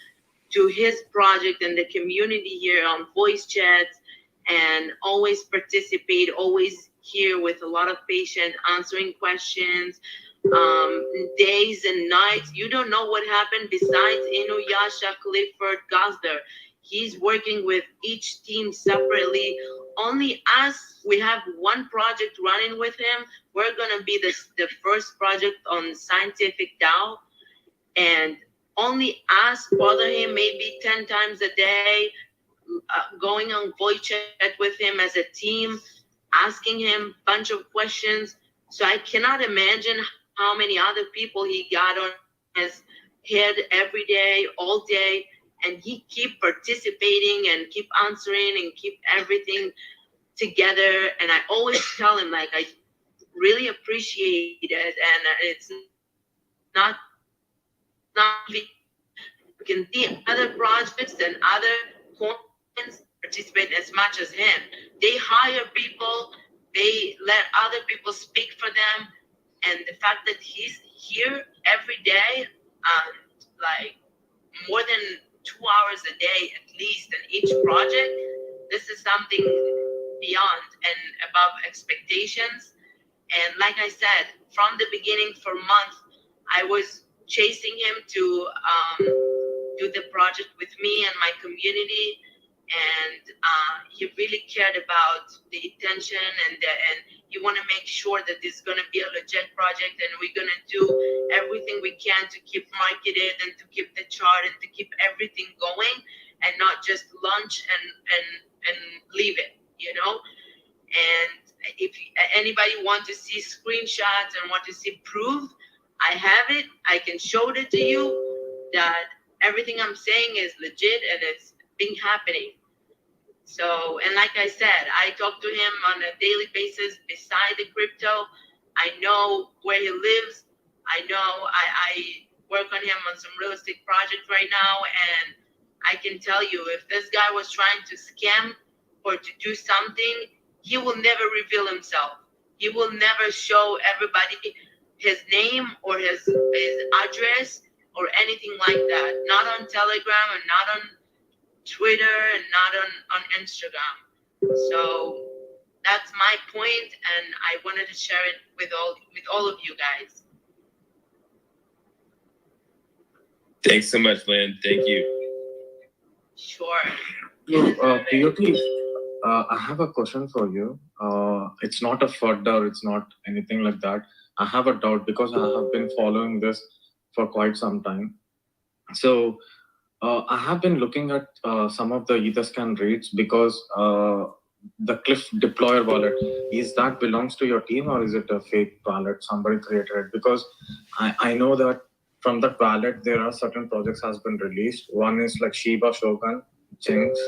to his project and the community here on voice chats, and always participate, always here with a lot of patience, answering questions, days and nights. You don't know what happened besides Inuyasha, Clifford, Gosder. He's working with each team separately. Only us, we have one project running with him. We're gonna be the first project on Scientific DAO, and only us bother him maybe 10 times a day, going on voice chat with him as a team, asking him a bunch of questions. So I cannot imagine how many other people he got on his head every day, all day, and he keep participating and keep answering and keep everything together. And I always tell him, like, I really appreciate it, and it's not you can see other projects and other coins participate as much as him. They hire people, they let other people speak for them, and the fact that he's here every day, like more than 2 hours a day at least in each project, this is something beyond and above expectations. And like I said, from the beginning for months, I was chasing him to do the project with me and my community, and he really cared about the attention, and you want to make sure that this is going to be a legit project, and we're going to do everything we can to keep marketed and to keep the chart and to keep everything going, and not just launch and leave it, you know. And if anybody want to see screenshots and want to see proof, I have it. I can show it to you that everything I'm saying is legit and it's been happening. So, and like I said, I talk to him on a daily basis beside the crypto. I know where he lives. I know I work on him on some real estate project right now. And I can tell you, if this guy was trying to scam or to do something, he will never reveal himself. He will never show everybody his name or his address or anything like that. Not on Telegram and not on Twitter and not on Instagram. So that's my point, and I wanted to share it with all of you guys. Thanks so much, Lynn. Thank you. Sure. Peyote, I have a question for you. It's not a FUD or it's not anything like that. I have a doubt because I have been following this for quite some time. So I have been looking at some of the Etherscan rates because the Cliff deployer wallet, is that belongs to your team or is it a fake wallet? Somebody created it? Because I know that from that wallet, there are certain projects has been released. One is like Shiba Shogun, Jinx.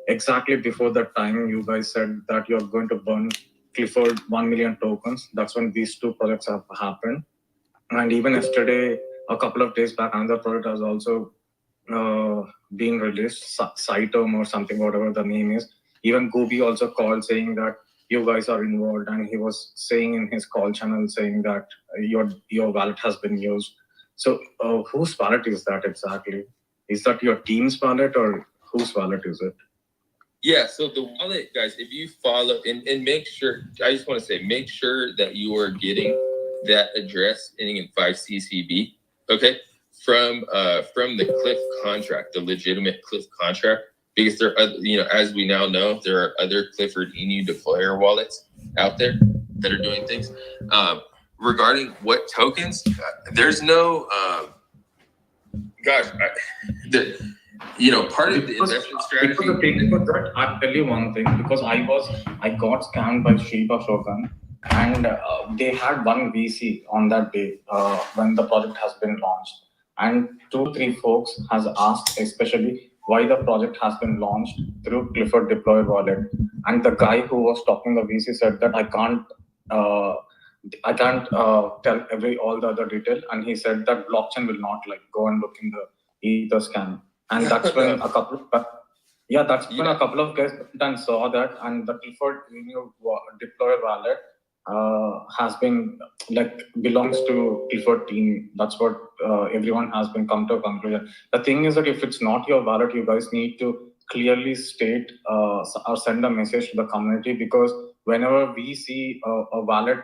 Exactly before that time, you guys said that you're going to burn Clifford 1 million tokens. That's when these two projects have happened. And even yesterday, a couple of days back, another project has also been released, Saitom or something, whatever the name is. Even Gooby also called saying that you guys are involved, and he was saying in his call channel saying that your wallet has been used. So whose wallet is that exactly? Is that your team's wallet or whose wallet is it? Yeah, so the wallet, guys, if you follow and make sure, I just want to say, make sure that you are getting that address ending in 5CCB, okay, from the Cliff contract, the legitimate Cliff contract, because there are, as we now know, there are other Clifford Inu deployer wallets out there that are doing things. Regarding what tokens, there's no, part of the investment strategy. Because the thing was that, I'll tell you one thing, because I got scammed by Shiba Shogun, and they had one VC on that day when the project has been launched. And 2-3 folks has asked especially why the project has been launched through Clifford Deploy wallet. And the guy who was talking the VC said that I can't tell all the other detail. And he said that blockchain will not go and look in the Ether scan. And that's when a couple of guys then saw that, and the Clifford deploy wallet has been belongs to Clifford team. That's what everyone has been come to a conclusion. The thing is that if it's not your wallet, you guys need to clearly state or send a message to the community, because whenever we see a wallet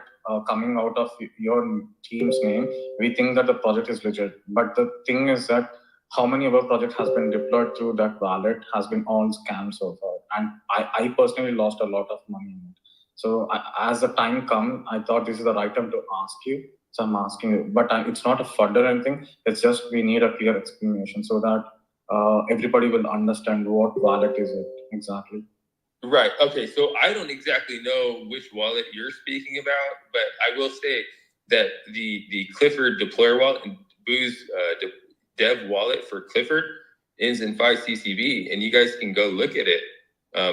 coming out of your team's name, we think that the project is legit. But the thing is that how many of our project has been deployed through that wallet has been all scams so far. And I personally lost a lot of money in it. So as the time come, I thought this is the right time to ask you. So I'm asking you, but it's not a FUD or anything. It's just we need a clear explanation so that everybody will understand what wallet is it exactly. Right. Okay. So I don't exactly know which wallet you're speaking about, but I will say that the Clifford deployer wallet and Boo's dev wallet for Clifford ends in 5CCB, and you guys can go look at it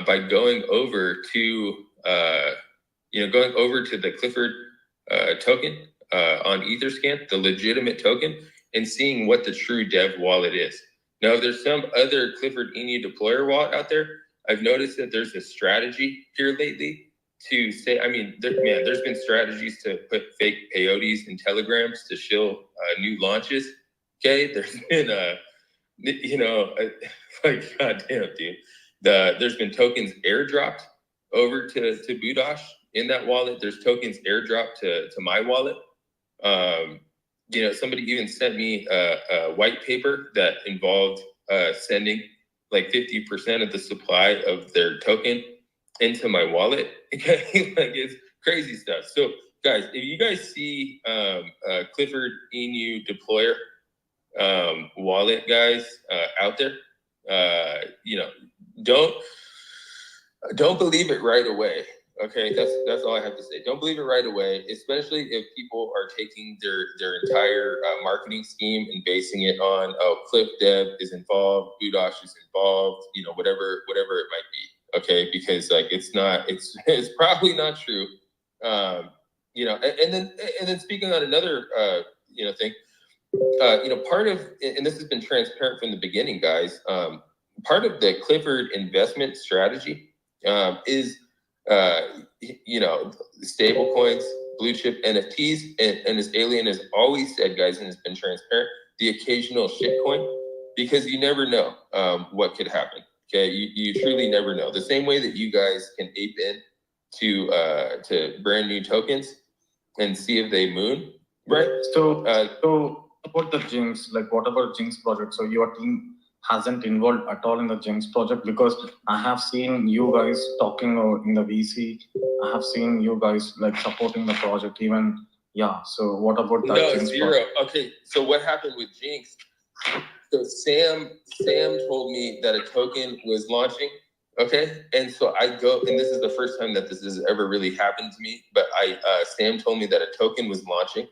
by going over to the Clifford token on Etherscan, the legitimate token, and seeing what the true dev wallet is. Now, there's some other Clifford Inu deployer wallet out there. I've noticed that there's a strategy here lately to say, there's been strategies to put fake peyotes and telegrams to shill new launches. Okay, there's been goddamn, dude. There's been tokens airdropped over to Budosh in that wallet. There's tokens airdropped to my wallet. Somebody even sent me a white paper that involved sending 50% of the supply of their token into my wallet. Okay, it's crazy stuff. So, guys, if you guys see Clifford Inu deployer wallet guys out there, don't believe it right away. Okay, that's all I have to say. Don't believe it right away, especially if people are taking their entire marketing scheme and basing it on, Cliff Dev is involved, Budosh is involved, whatever it might be. Okay, because it's probably not true. And then speaking on another thing, part of, and this has been transparent from the beginning, guys. Part of the Clifford investment strategy is stable coins, blue chip NFTs, and as Alien has always said, guys, and it's been transparent, the occasional shitcoin, because you never know what could happen. Okay, you truly never know. The same way that you guys can ape in to brand new tokens and see if they moon, right? So about the Jinx, what about Jinx project? So your team hasn't involved at all in the Jinx project, because I have seen you guys talking in the VC. I have seen you guys supporting the project even. Yeah. So what about that? No, Jinx zero. project? Okay. So what happened with Jinx? So Sam told me that a token was launching. Okay. And so I go, and this is the first time that this has ever really happened to me, but Sam told me that a token was launching.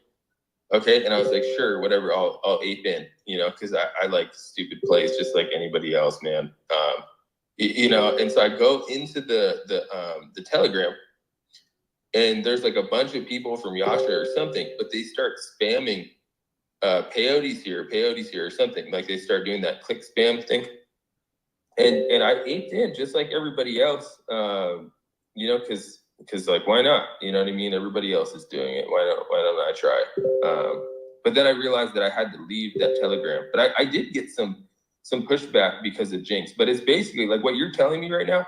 Okay, and I was like, sure, whatever, I'll ape in, you know, because I like stupid plays just like anybody else, man. You know, and so I go into the Telegram, and there's like a bunch of people from Yasha or something, but they start spamming peyotes here or something. Like they start doing that click spam thing. And I aped in just like everybody else, you know, because like, why not? You know what I mean? Everybody else is doing it. Why don't I try? But then I realized that I had to leave that Telegram. But I did get some pushback because of Jinx. But it's basically like what you're telling me right now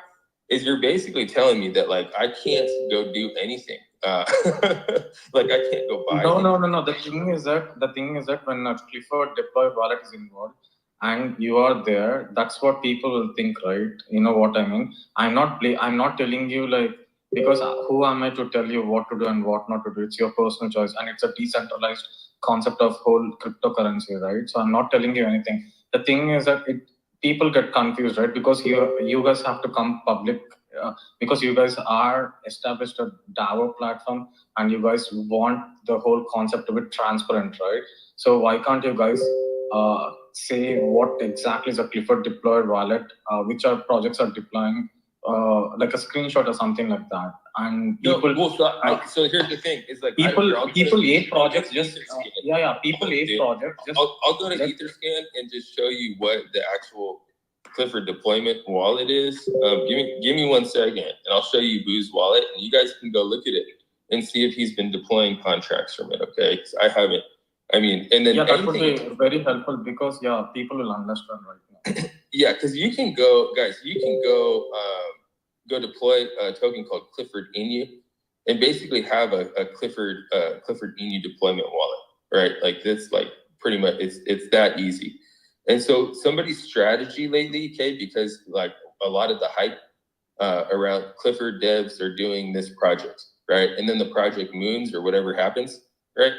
is you're basically telling me that like I can't go do anything. Like I can't go buy. No. The thing is that when a Clifford deploy wallet is involved and you are there, that's what people will think, right? You know what I mean? I'm not telling you like, because who am I to tell you what to do and what not to do? It's your personal choice, and it's a decentralized concept of whole cryptocurrency, right? So I'm not telling you anything. The thing is that people get confused, right? Because you guys have to come public, because you guys are established a DAO platform, and you guys want the whole concept to be transparent, right? So why can't you guys say what exactly is a Clifford deployed wallet, which our projects are deploying, like a screenshot or something like that? And people. So here's the thing: is like people hate projects. Just people hate projects. I'll go to Etherscan and just show you what the actual Clifford deployment wallet is. Give me 1 second, and I'll show you Boo's wallet, and you guys can go look at it and see if he's been deploying contracts from it. Okay, 'cause I haven't. I mean, and then that would be very helpful because people will understand right now. Yeah, because you can go, guys. You can go deploy a token called Clifford Inu, and basically have a Clifford Inu deployment wallet, right? Like this, like pretty much, it's that easy. And so somebody's strategy lately, okay, because like a lot of the hype around Clifford devs are doing this project, right? And then the project moons or whatever happens, right?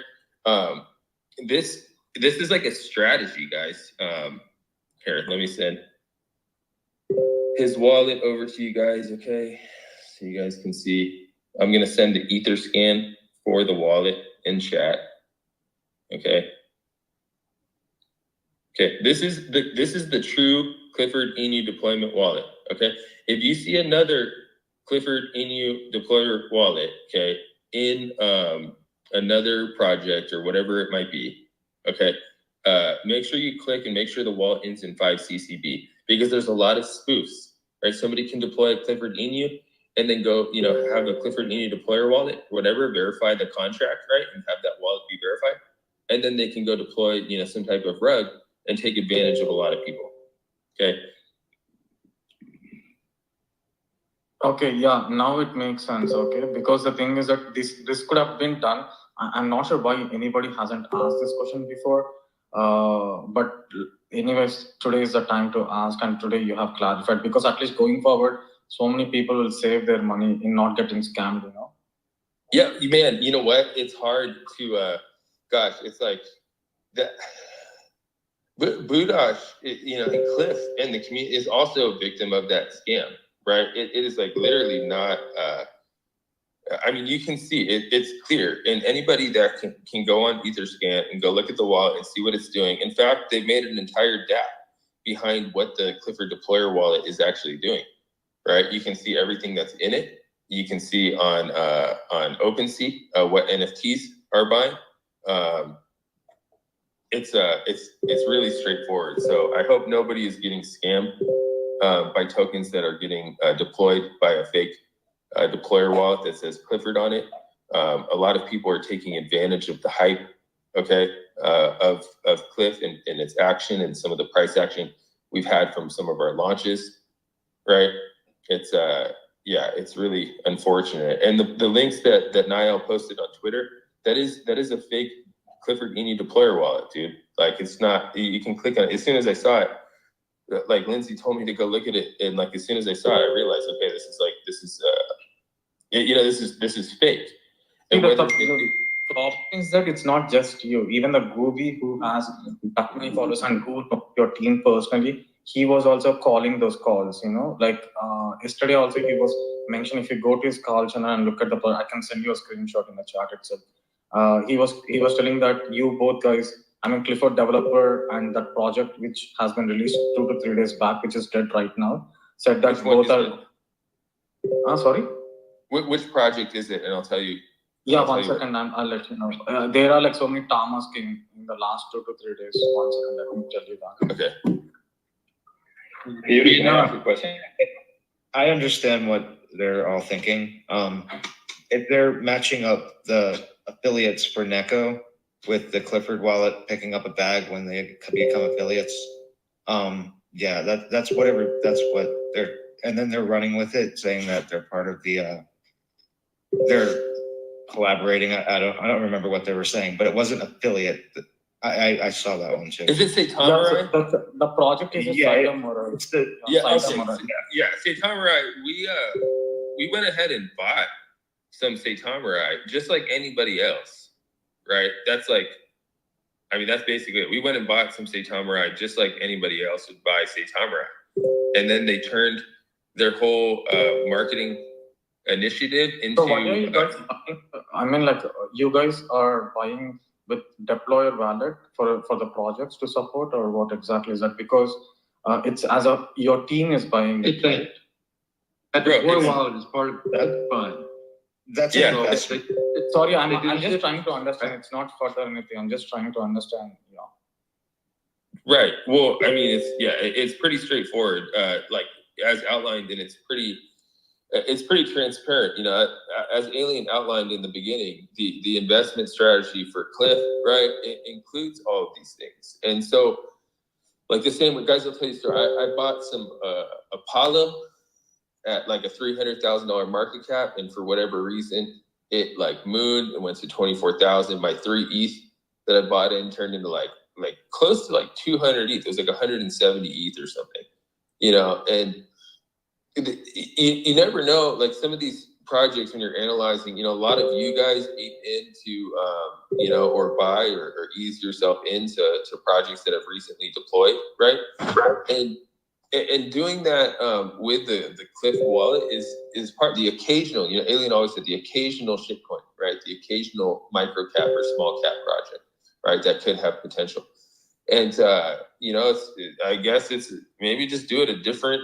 This is like a strategy, guys. Here, let me send his wallet over to you guys, okay? So you guys can see. I'm gonna send the Etherscan for the wallet in chat, okay? Okay, this is the true Clifford Inu deployment wallet. Okay, if you see another Clifford Inu deployer wallet, okay, in another project or whatever it might be, okay, make sure you click and make sure the wallet ends in 5 CCB, because there's a lot of spoofs, right? Somebody can deploy a Clifford Inu and then go, you know, have a Clifford Inu deployer wallet, whatever, verify the contract, right, and have that wallet be verified, and then they can go deploy, you know, some type of rug and take advantage of a lot of people. Okay. Okay, yeah, now it makes sense. Okay, because the thing is that this could have been done. I'm not sure why anybody hasn't asked this question before. But anyways, today is the time to ask, and today you have clarified, because at least going forward, so many people will save their money in not getting scammed. You know. Yeah, man. You know what? It's hard to. Gosh, it's like that. Budash, you know, and Cliff and the community is also a victim of that scam, right? It is like literally not. I mean, you can see it; it's clear, and anybody that can go on Etherscan and go look at the wallet and see what it's doing. In fact, they've made an entire DApp behind what the Clifford deployer wallet is actually doing, right? You can see everything that's in it. You can see on OpenSea what NFTs are buying. It's really straightforward. So I hope nobody is getting scammed by tokens that are getting deployed by a fake deployer wallet that says Clifford on it. A lot of people are taking advantage of the hype, okay, of Cliff and its action and some of the price action we've had from some of our launches, right? It's it's really unfortunate. And the links that Niall posted on Twitter, that is a fake Clifford Inu deployer wallet, dude. Like, it's not, you can click on it. As soon as I saw it, like Lindsay told me to go look at it, and like as soon as I saw it, I realized, okay, this is fake. And the problem is that it's not just you. Even the Gooby, who has that many followers and who knows your team personally, he was also calling those calls. You know, like yesterday also he was mentioned. If you go to his call channel and look at I can send you a screenshot in the chat itself. He was telling that you both guys, I mean Clifford developer and that project which has been released 2 to 3 days back, which is dead right now, said that both are. Sorry. Which project is it? And I'll tell you. Yeah, one second. I'll let you know. There are like so many tamas came in the last 2 to 3 days. 1 second, let me tell you that. Okay. You know, I understand what they're all thinking. If they're matching up the affiliates for Neko with the Clifford wallet picking up a bag when they become affiliates, yeah, that's what they're, and then they're running with it, saying that they're part of the, they're collaborating. I don't remember what they were saying, but it wasn't affiliate. I saw that one too. Is it Saitama? Yeah, the project is Saitama. It's the Saitama. We went ahead and bought some Saitama, just like anybody else, right? That's like, I mean, that's basically it. We went and bought some Saitama just like anybody else would buy Saitama, and then they turned their whole marketing initiative into. So why are you guys? I mean, like you guys are buying with deployer wallet for the projects to support, or what exactly is that? Because it's as a your team is buying it. Right? That deploy wallet is part of that fund. That's sorry, I'm just trying to understand. It's not further anything. I'm just trying to understand. Yeah. Right. Well, I mean, it's pretty straightforward. Like as outlined, and it's pretty transparent. You know, as Alien outlined in the beginning, the investment strategy for Cliff, right, it includes all of these things. And so, like the same, guys, I'll tell you a story. I bought some Apollo at like a $300,000 market cap, and for whatever reason, it like mooned and went to 24,000. My 3 ETH that I bought in turned into like close to like 200 ETH. It was like 170 ETH or something, you know. And you never know, like some of these projects when you're analyzing, you know, a lot of you guys eat into, you know, or buy or ease yourself into projects that have recently deployed, right? And doing that with the Cliff wallet is part of the occasional, you know, Alien always said the occasional shitcoin, right? The occasional micro cap or small cap project, right? That could have potential. And, you know, I guess it's maybe just do it a different,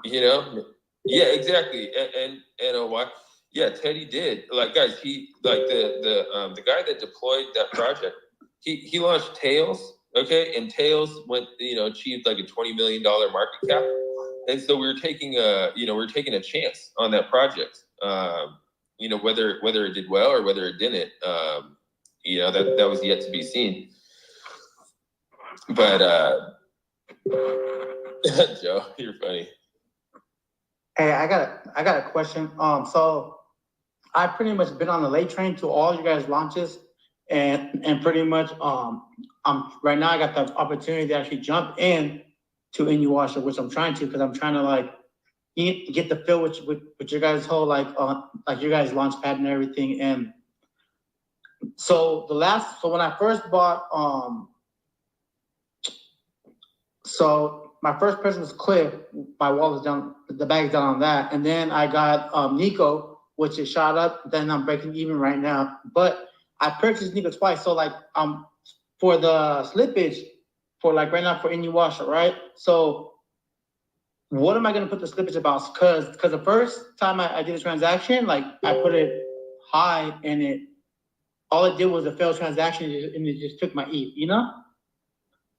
you know, yeah, exactly. And what? Yeah, Teddy did. Like, guys, he like the guy that deployed that project. He launched Tails, okay, and Tails went, you know, achieved like a $20 million market cap, and so we were taking a chance on that project. You know, whether it did well or whether it didn't, you know, that was yet to be seen. But Joe, you're funny. Hey, I got a question. So I've pretty much been on the late train to all you guys' launches, and pretty much right now I got the opportunity to actually jump in to inuyasha, which I'm trying to, because I'm trying to like get the feel with your guys' whole like your guys' launch pad and everything. And so when I first bought so my first person was Cliff. My wallet's down, the bag's down on that. And then I got Nico, which is shot up. Then I'm breaking even right now. But I purchased Nico twice. So like for the slippage, for like right now for inuyasha, right? So what am I gonna put the slippage about? Cause the first time I did a transaction, like I put it high and all it did was a failed transaction and it just took my ETH, you know?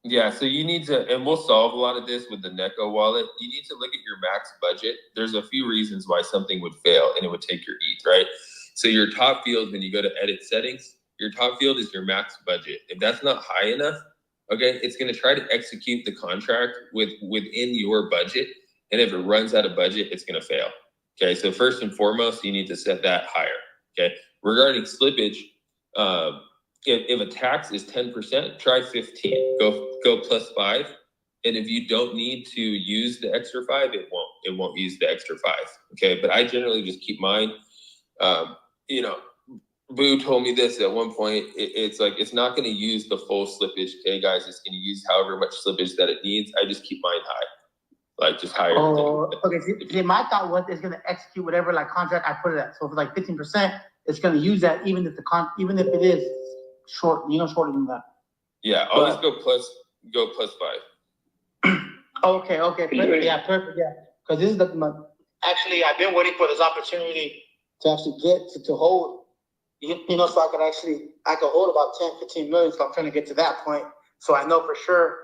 Yeah, so you need to, and we'll solve a lot of this with the Neko wallet. You need to look at your max budget. There's a few reasons why something would fail and it would take your ETH, right? So your top field, when you go to edit settings, your top field is your max budget. If that's not high enough, okay, it's going to try to execute the contract within your budget. And if it runs out of budget, it's going to fail. Okay, so first and foremost, you need to set that higher. Okay, regarding slippage, if a tax is 10%, try 15. Go plus 5. And if you don't need to use the extra 5, it won't use the extra 5. Okay, but I generally just keep mine. You know, Boo told me this at one point. It's like it's not going to use the full slippage. Okay, guys, it's going to use however much slippage that it needs. I just keep mine high, like just higher. Oh, okay. See, my thought was it's going to execute whatever like contract I put it at. So if it's like 15%, it's gonna use that even if even if it is short, shorter than that. Yeah, always go plus 5. Okay, yeah, perfect, yeah. Because this is actually, I've been waiting for this opportunity to actually get to hold, so I could hold about 10, 15 million. So I'm trying to get to that point. So I know for sure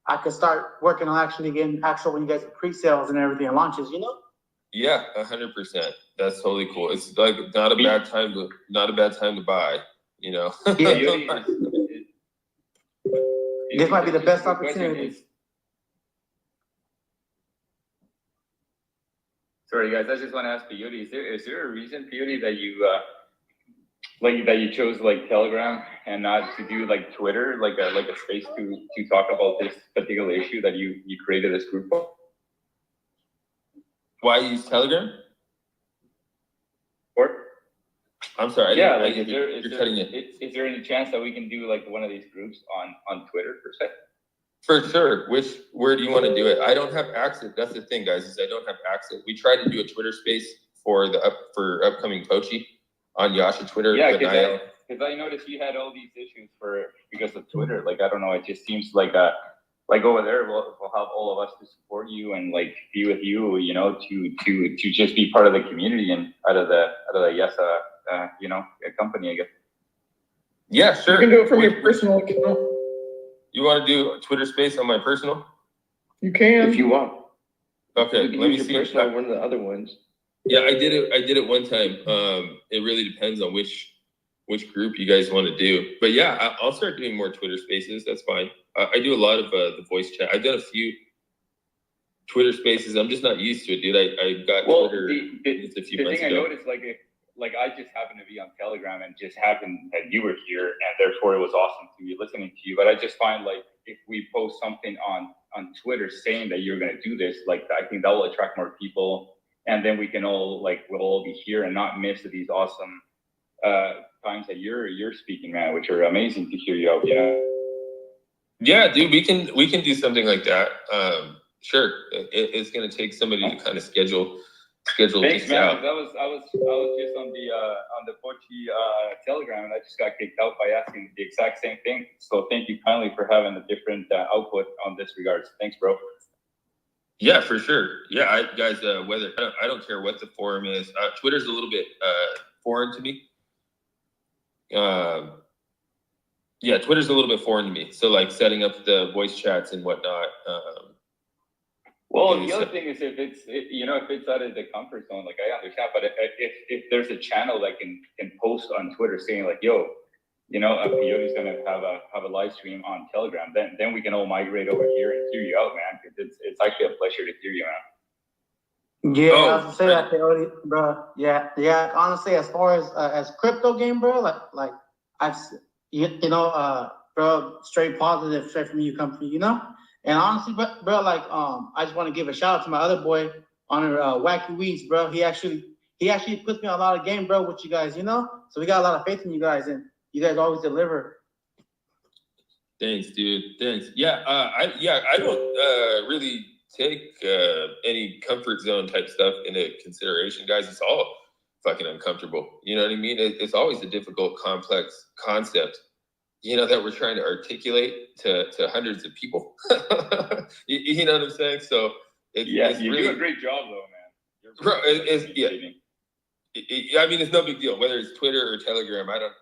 I could start working on actually getting when you guys get pre-sales and everything and launches, Yeah, 100%. That's totally cool. It's like not a bad time to buy, Yeah. This might be the best opportunity. Sorry, guys. I just want to ask Peyote: is there a reason, Peyote, that you that you chose like Telegram and not to do like Twitter, like a space to talk about this particular issue that you created this group for? Why use Telegram? Or I'm sorry. Yeah, is there any chance that we can do like one of these groups on Twitter per se? For sure. Where do you want to do it? I don't have access. That's the thing, guys, is I don't have access. We tried to do a Twitter space for upcoming Pochi on Yasha Twitter. Yeah, because I noticed you had all these issues because of Twitter. Like, I don't know, it just seems like over there we'll have all of us to support you and like be with you, to just be part of the community and out of the Yasha company, I guess. Yeah, sure. You can do it from your personal account. You want to do a Twitter space on my personal? You can. If you want. Okay, let me your see. Personal, one of the other ones. Yeah, I did it one time. It really depends on which group you guys want to do. But yeah, I'll start doing more Twitter spaces. That's fine. I do a lot of the voice chat. I've done a few Twitter spaces. I'm just not used to it, dude. I got Twitter just a few months ago. The thing I noticed, like I just happened to be on Telegram and just happened that you were here, and therefore it was awesome to be listening to you. But I just find like if we post something on Twitter saying that you're gonna do this, like I think that will attract more people, and then we can we'll all be here and not miss these awesome times that you're speaking, man, which are amazing to hear you out. Yeah, dude, we can do something like that. Sure, it's gonna take somebody to kind of schedule. Thanks, things man. out. I was just on the Pochi Telegram, and I just got kicked out by asking the exact same thing. So thank you kindly for having a different output on this regards. Thanks, bro. Yeah, for sure. Yeah, guys, whether I don't care what the forum is. Twitter's a little bit foreign to me. Yeah, Twitter's a little bit foreign to me. So like setting up the voice chats and whatnot. Well, the other thing is if it's out of the comfort zone, like I understand, but if there's a channel that can post on Twitter saying like, yo, Peyote's gonna have a live stream on Telegram, then we can all migrate over here and hear you out, man. It's actually a pleasure to hear you, man. Yeah, I was gonna say that, Peyote, bro. Yeah. Honestly, as far as crypto game, bro, like I've bro, straight positive, straight from you company, And honestly, bro, like I just want to give a shout out to my other boy on Wacky Weeds, bro. He actually puts me on a lot of game, bro, with you guys, So we got a lot of faith in you guys, and you guys always deliver. Thanks, dude. Thanks. Yeah, I don't really take any comfort zone type stuff into consideration, guys. It's all fucking uncomfortable. You know what I mean? It's always a difficult, complex concept, that we're trying to articulate to hundreds of people. You know what I'm saying? So it's you really do a great job, though, man. Bro, I mean, it's no big deal whether it's Twitter or Telegram. I don't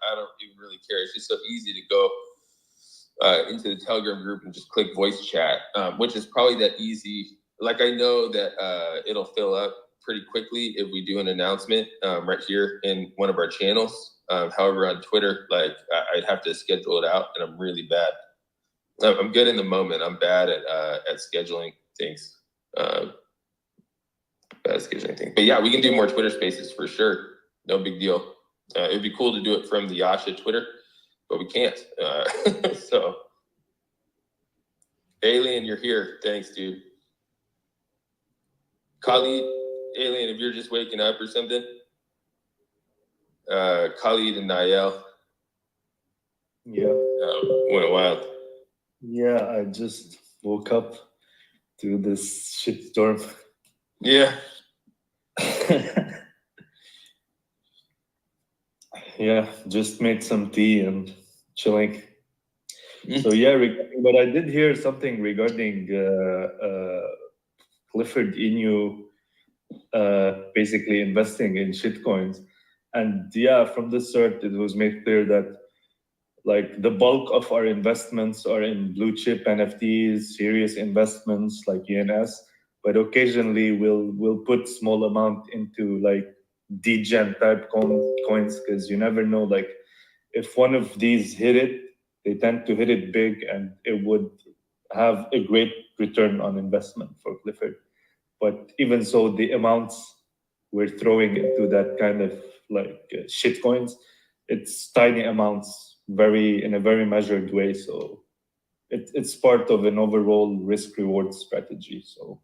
even really care. It's just so easy to go into the Telegram group and just click voice chat, which is probably that easy. Like I know that it'll fill up pretty quickly if we do an announcement right here in one of our channels. However, on Twitter, like I'd have to schedule it out, and I'm really bad. I'm good in the moment. I'm bad at scheduling things. But yeah, we can do more Twitter spaces for sure. No big deal. It'd be cool to do it from the Yasha Twitter, but we can't. So, Alien, you're here. Thanks, dude. Khalid, Alien, if you're just waking up or something. Khalid and Nael. Yeah. Went wild. Yeah, I just woke up to this shitstorm. Yeah. Yeah, just made some tea and chilling. So yeah, but I did hear something regarding Clifford Inu basically investing in shitcoins. And yeah, from the start, it was made clear that like the bulk of our investments are in blue chip NFTs, serious investments like ENS, but occasionally we'll put small amount into like degen type coins because you never know, like if one of these hit it, they tend to hit it big and it would have a great return on investment for Clifford. But even so, the amounts we're throwing into that kind of like shit coins, it's tiny amounts, in a very measured way. So it's part of an overall risk reward strategy. So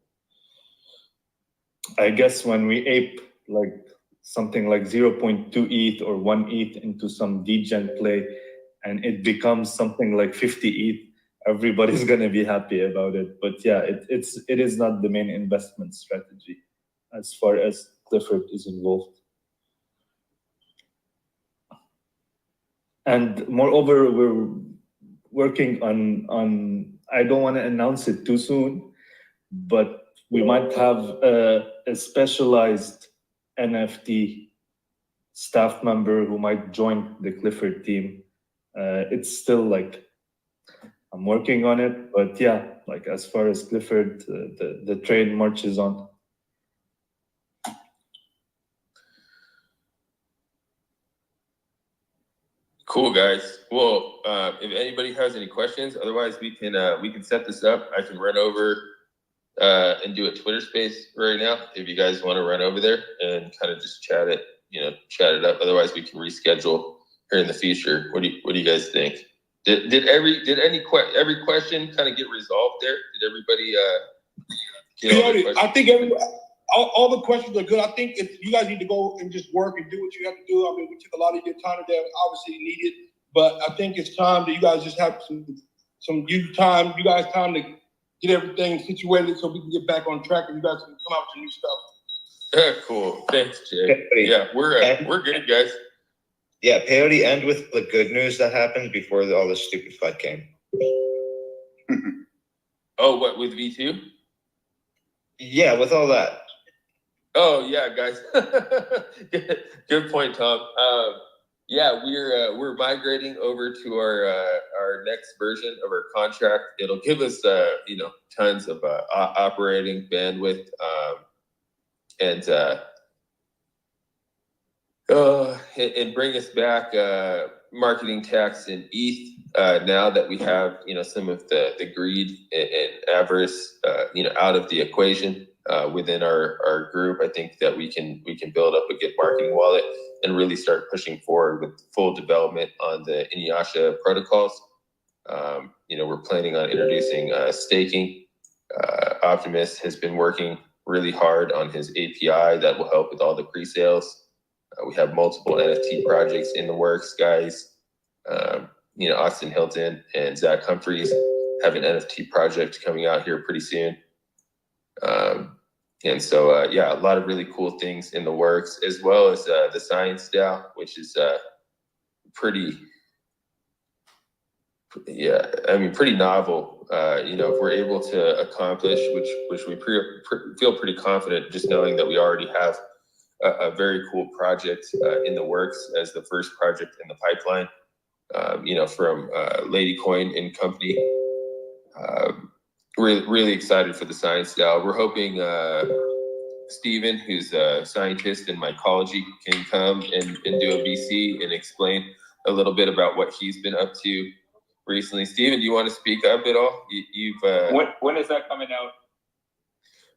I guess when we ape like something like 0.2 ETH or 1 ETH into some degen play, and it becomes something like 50 ETH, everybody's gonna be happy about it. But yeah, it is not the main investment strategy as far as Clifford is involved. And moreover, we're working on I don't want to announce it too soon, but we might have a specialized NFT staff member who might join the Clifford team. It's still like, I'm working on it, but yeah, like as far as Clifford, the train marches on. Cool, guys. Well, if anybody has any questions, otherwise we can set this up. I can run over and do a Twitter space right now if you guys want to run over there and kind of just chat it up. Otherwise, we can reschedule here in the future. What do you guys think? Did every question kind of get resolved there? Did everybody get all the questions? I think all the questions are good. I think if you guys need to go and just work and do what you have to do. I mean, we took a lot of your time today, obviously needed, but I think it's time that you guys just have some time to get everything situated so we can get back on track and you guys can come out with new stuff. Cool. Thanks, Jay. Yeah, we're good, guys. Yeah, Peyote, end with the good news that happened before all this stupid FUD came. Oh, what, with V2? Yeah, with all that. Oh yeah, guys. Good point, Tom. Yeah, we're migrating over to our next version of our contract. It'll give us tons of operating bandwidth and bring us back marketing tax and ETH now that we have some of the greed and avarice out of the equation. Within our group, I think that we can build up a good marketing wallet and really start pushing forward with full development on the inuyasha protocols. We're planning on introducing staking. Optimus has been working really hard on his API that will help with all the pre-sales. We have multiple NFT projects in the works, guys. Austin Hilton and Zach Humphreys have an NFT project coming out here pretty soon. And so, a lot of really cool things in the works, as well as the science DAO, which is pretty novel. If we're able to accomplish, which we feel pretty confident, just knowing that we already have a very cool project in the works as the first project in the pipeline. From Lady Coin and Company. Really excited for the science DAO. We're hoping Steven, who's a scientist in mycology, can come and do a VC and explain a little bit about what he's been up to recently. Steven, do you want to speak up at all? When is that coming out?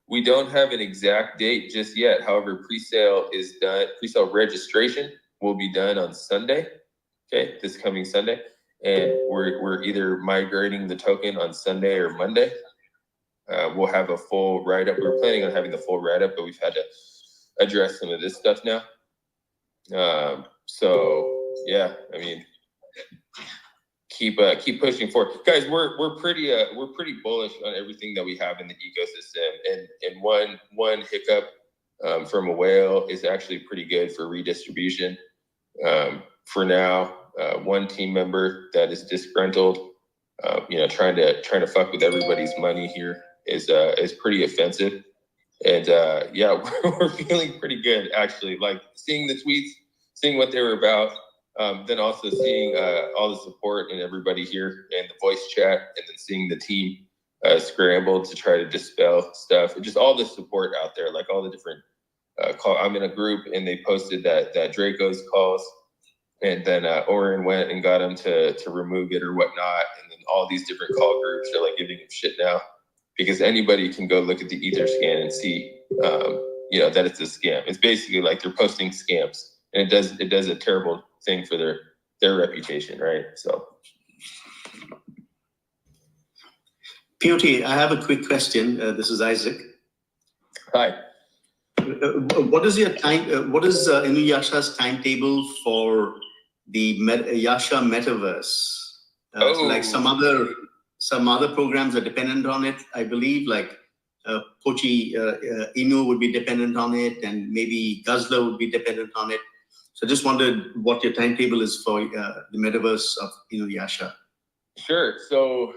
We don't have an exact date just yet. However, pre-sale is done. Pre-sale registration will be done on Sunday. Okay, this coming Sunday. And we're either migrating the token on Sunday or Monday. We'll have a full write-up. We were planning on having the full write-up, but we've had to address some of this stuff now. Keep pushing forward, guys. We're pretty bullish on everything that we have in the ecosystem. And one hiccup from a whale is actually pretty good for redistribution. For now, one team member that is disgruntled, trying to fuck with everybody's money here is pretty offensive. And yeah, we're feeling pretty good actually. Like seeing the tweets, seeing what they were about, then also seeing all the support and everybody here in the voice chat, and then seeing the team scramble to try to dispel stuff, and just all the support out there, like all the different call. I'm in a group and they posted that Draco's calls, and then Oren went and got him to remove it or whatnot, and then all these different call groups are like giving him shit now, because anybody can go look at the Etherscan and see that it's a scam. It's basically like they're posting scams, and it does a terrible thing for their reputation, right? So Peyote, I have a quick question. This is Isaac. Hi. What is your time? What is Inuyasha's timetable for the Yasha metaverse? Like some other programs are dependent on it, I believe. Like Pochi Inu would be dependent on it, and maybe Guzzler would be dependent on it. So just wondered what your timetable is for the metaverse of Inuyasha. Sure. So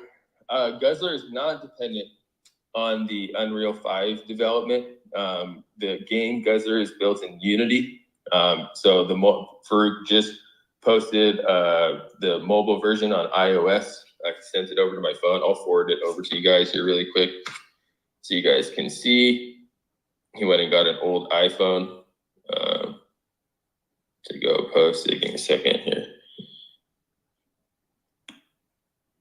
Guzzler is not dependent on the Unreal 5 development. The game Guzzler is built in Unity. So Farouk just posted the mobile version on iOS. I sent it over to my phone. I'll forward it over to you guys here really quick so you guys can see. He went and got an old iPhone to go post it. Give me a second here.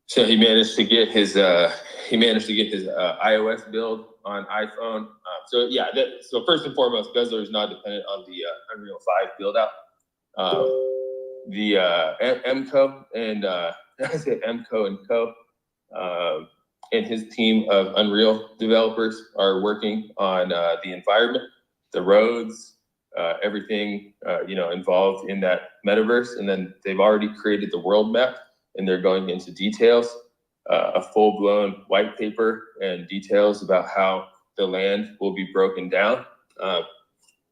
So he managed to get his iOS build on iPhone. So yeah, so first and foremost, Guzzler is not dependent on the Unreal 5 build out. The MCO and I said MCO and Co. And his team of Unreal developers are working on the environment, the roads, everything involved in that metaverse, and then they've already created the world map, and they're going into details. A full-blown white paper and details about how the land will be broken down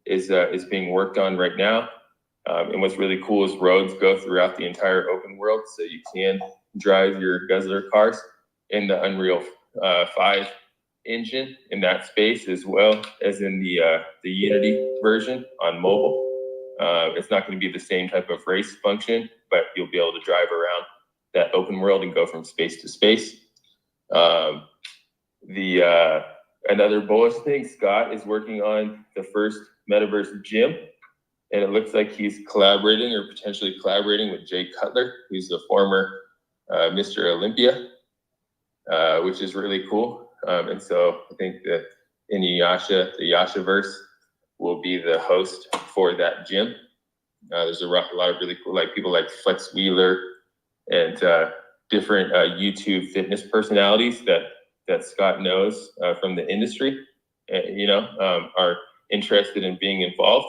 is being worked on right now. And what's really cool is roads go throughout the entire open world, so you can drive your Guzzler cars in the Unreal 5 engine in that space, as well as in the Unity version on mobile. It's not going to be the same type of race function, but you'll be able to drive around that open world and go from space to space. Another bullish thing, Scott is working on the first metaverse gym, and it looks like he's collaborating or potentially collaborating with Jay Cutler, who's the former Mr. Olympia, which is really cool. And so I think that Inuyasha, the Yashaverse, will be the host for that gym. There's a lot of really cool, like people like Flex Wheeler and different YouTube fitness personalities that Scott knows from the industry, are interested in being involved.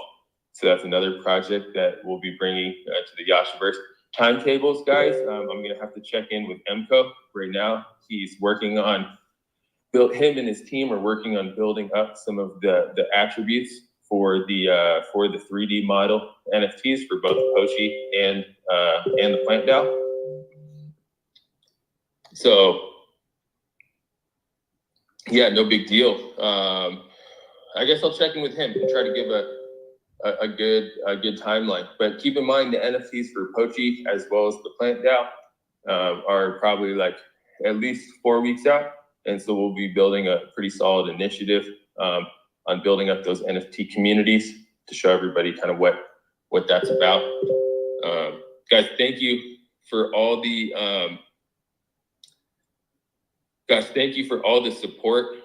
So that's another project that we'll be bringing to the Yashaverse. Timetables, guys, I'm gonna have to check in with MCO. Right now, he's working on, him and his team are working on building up some of the attributes for the 3D model NFTs for both Pochi and the Plant DAO. So yeah, no big deal. I guess I'll check in with him and try to give a good timeline. But keep in mind the NFTs for Pochi as well as the Plant DAO are probably like at least 4 weeks out. And so we'll be building a pretty solid initiative on building up those NFT communities to show everybody kind of what that's about. Guys, thank you for all the support.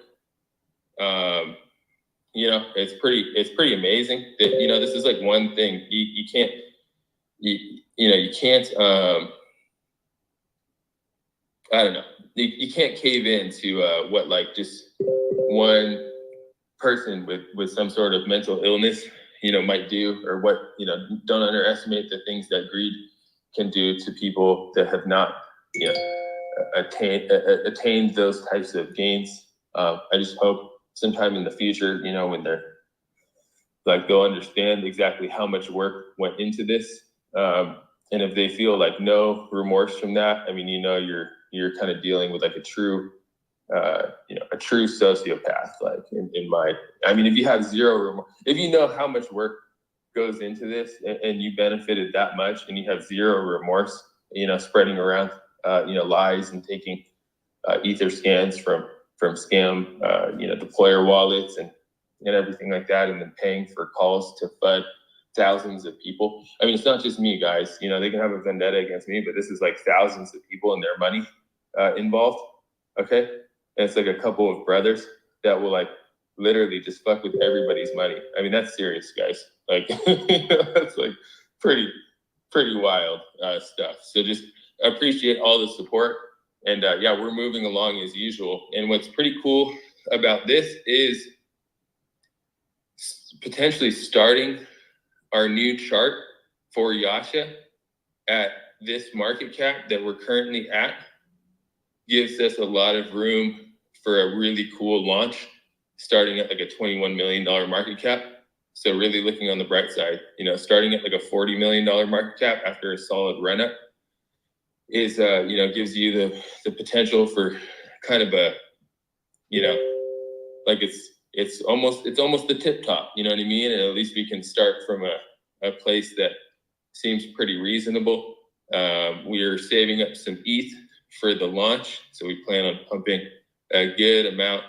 It's pretty amazing that, this is like one thing you can't I don't know. You can't cave into what like just one person with some sort of mental illness, might do, or what, don't underestimate the things that greed can do to people that have not, attained those types of gains. I just hope sometime in the future, when they're like, they'll understand exactly how much work went into this And if they feel like no remorse from that, I mean, you're kind of dealing with like a true sociopath. Like I mean, if you have zero remorse, if you know how much work goes into this and you benefited that much and you have zero remorse, spreading around, lies and taking ether scans from scam, deployer wallets and everything like that, and then paying for calls to FUD thousands of people. I mean, it's not just me, guys. They can have a vendetta against me, but this is like thousands of people and their money involved. Okay, and it's like a couple of brothers that will like literally just fuck with everybody's money. I mean, that's serious, guys. Like, that's like pretty wild stuff. So just appreciate all the support. And yeah, we're moving along as usual. And what's pretty cool about this is potentially starting our new chart for Yasha at this market cap that we're currently at gives us a lot of room for a really cool launch, starting at like a $21 million market cap. So really looking on the bright side, starting at like a $40 million market cap after a solid run up is, gives you the potential for kind of a, like it's almost the tip top, you know what I mean? And at least we can start from a place that seems pretty reasonable. We are saving up some ETH for the launch. So we plan on pumping a good amount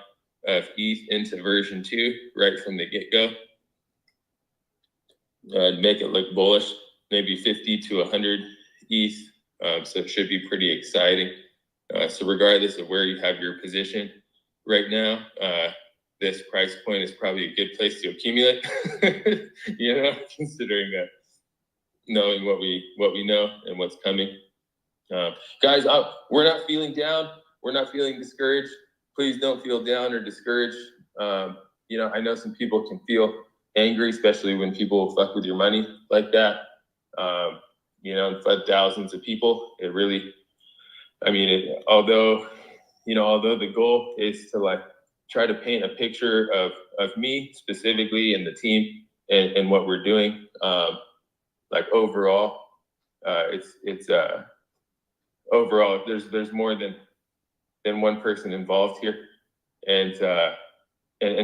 of ETH into version 2 right from the get-go. Make it look bullish, maybe 50 to 100 ETH. So it should be pretty exciting. So regardless of where you have your position right now, this price point is probably a good place to accumulate, considering knowing what we know and what's coming. Guys, we're not feeling down. We're not feeling discouraged. Please don't feel down or discouraged. I know some people can feel angry, especially when people fuck with your money like that. And FUD thousands of people. It really, although the goal is to like try to paint a picture of me specifically and the team and what we're doing. Like overall, it's overall there's more than one person involved here, and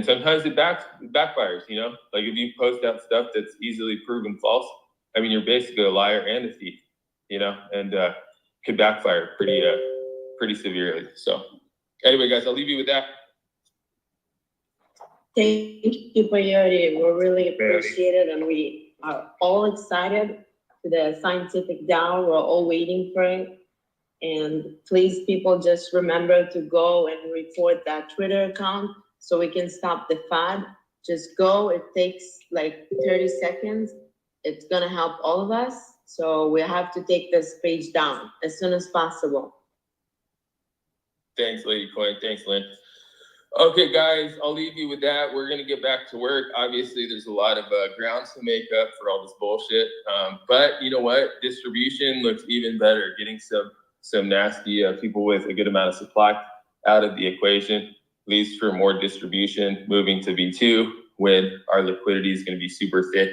sometimes it backfires. Like if you post out stuff that's easily proven false, I mean you're basically a liar and a thief, and could backfire pretty severely. So anyway, guys, I'll leave you with that. Thank you, Peyote. We really appreciate it, and we are all excited for the scientific DAO. We're all waiting for it. And please, people, just remember to go and report that Twitter account so we can stop the FUD. Just go. It takes like 30 seconds. It's going to help all of us. So we have to take this page down as soon as possible. Thanks, Lady Coin. Thanks, Lynn. Okay, guys, I'll leave you with that. We're going to get back to work. Obviously, there's a lot of ground to make up for all this bullshit. But you know what? Distribution looks even better. Getting some nasty people with a good amount of supply out of the equation leads for more distribution moving to V2 when our liquidity is going to be super thick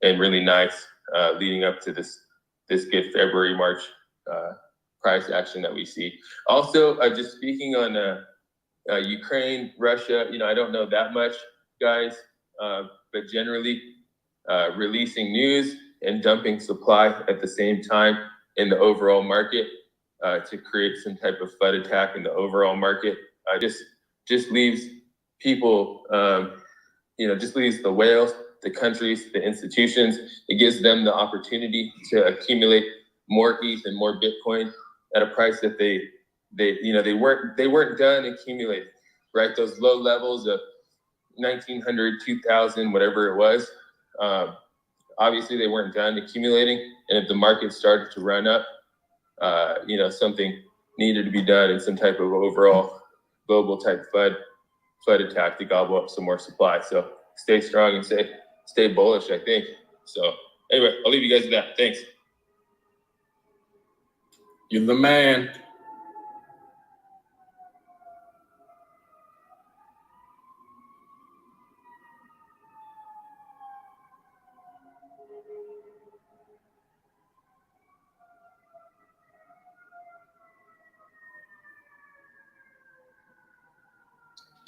and really nice leading up to this good February, March price action that we see. Also, just speaking on Ukraine, Russia, I don't know that much, guys, but generally releasing news and dumping supply at the same time in the overall market to create some type of FUD attack in the overall market just leaves people, just leaves the whales, the countries, the institutions. It gives them the opportunity to accumulate more ETH and more Bitcoin at a price that they weren't done accumulating, right? Those low levels of 1900, 2000, whatever it was. Obviously they weren't done accumulating. And if the market started to run up, something needed to be done in some type of overall global type FUD attack to gobble up some more supply. So stay strong and stay bullish, I think. So anyway, I'll leave you guys with that. Thanks. You're the man.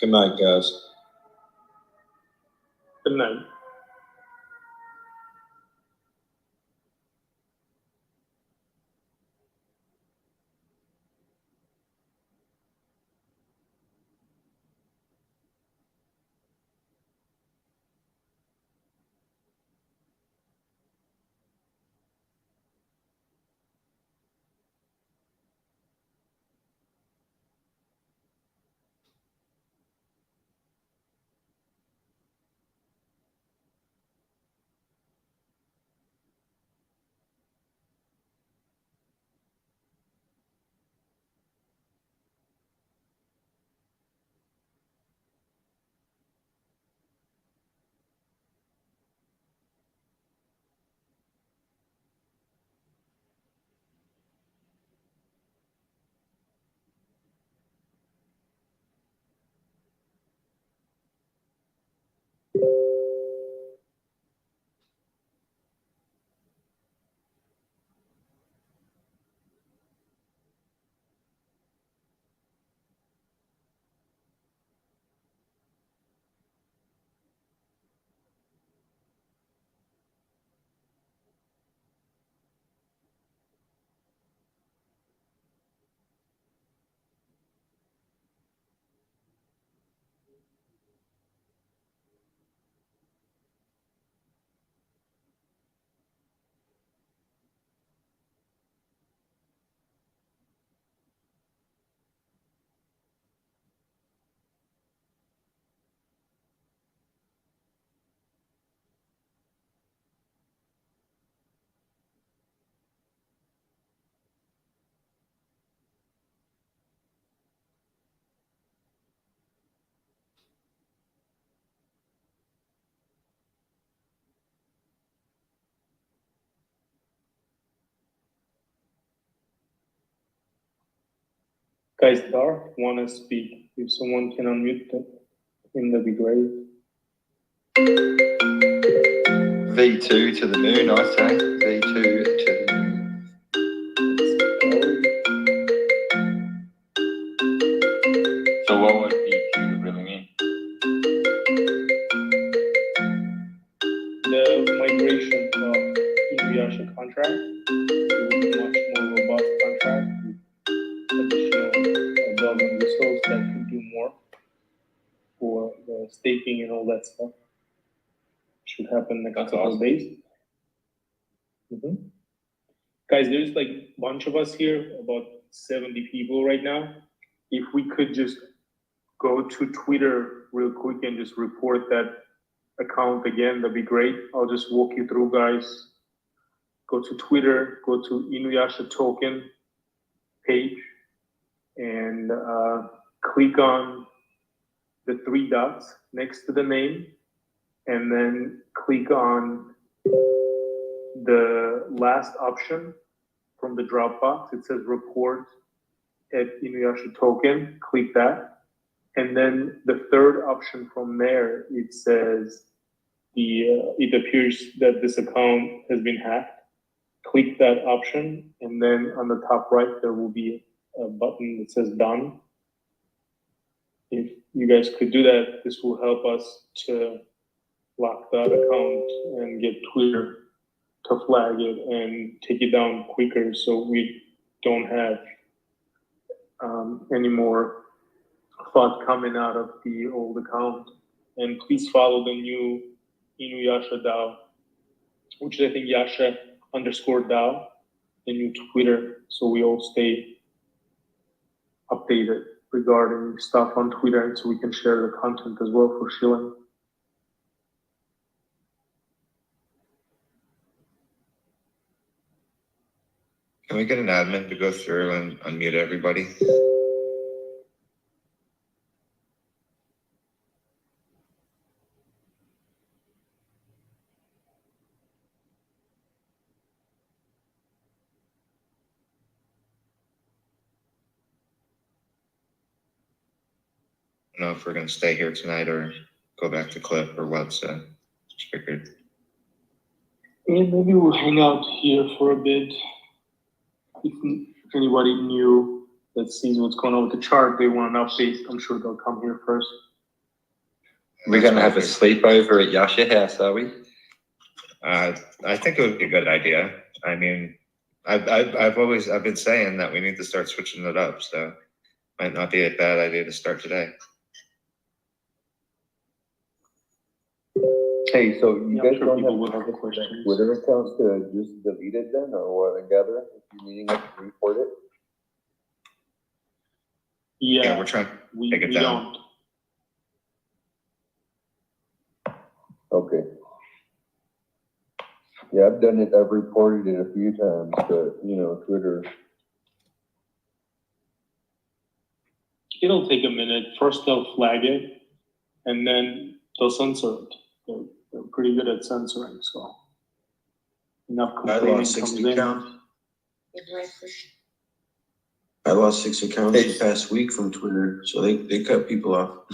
Good night, guys. Good night. Guys, Dark want to speak. If someone can unmute them, that'd be great. V2 to the moon, I say. V2 to the moon. So what would V2 really mean? The migration of inuyasha contract to a much more robust contract with additional bells and whistles that could do more for the staking and all that stuff. Should happen next couple of days. Guys, there's like a bunch of us here, about 70 people right now. If we could just go to Twitter real quick and just report that account again, that'd be great. I'll just walk you through, guys. Go to Twitter, go to Inuyasha token page, and click on the 3 dots next to the name, and then click on the last option from the drop box. It says report at Inuyasha token. Click that. And then the third option from there, it says it appears that this account has been hacked. Click that option, and then on the top right, there will be a button that says done. If you guys could do that, this will help us to lock that account and get Twitter to flag it and take it down quicker, so we don't have any more FUD coming out of the old account. And please follow the new Inuyasha DAO, which I think Yasha_DAO, the new Twitter, so we all stay updated regarding stuff on Twitter, and so we can share the content as well for shilling. Can we get an admin to go through and unmute everybody? I don't know if we're gonna stay here tonight or go back to Clip or what, so just figured. And maybe we'll hang out here for a bit. If anybody new that sees what's going on with the chart, they want an update, I'm sure they'll come here first. We're gonna have a sleepover at Yasha house, are we? I think it would be a good idea. I mean, I've been saying that we need to start switching it up, so might not be a bad idea to start today. Hey, so you Yeah, guys I'm sure don't people have will have questions. Twitter accounts to just delete it then, or what? I gather if you're meeting up to report it. Yeah, we're trying to we take it down. don't. Okay. Yeah, I've done it. I've reported it a few times, but you know, Twitter. It'll take a minute. First they'll flag it, and then they'll censor it. They're pretty good at censoring, so enough I complaining lost comes 6 in. accounts. I lost 6 accounts the past week from Twitter, so they cut people off.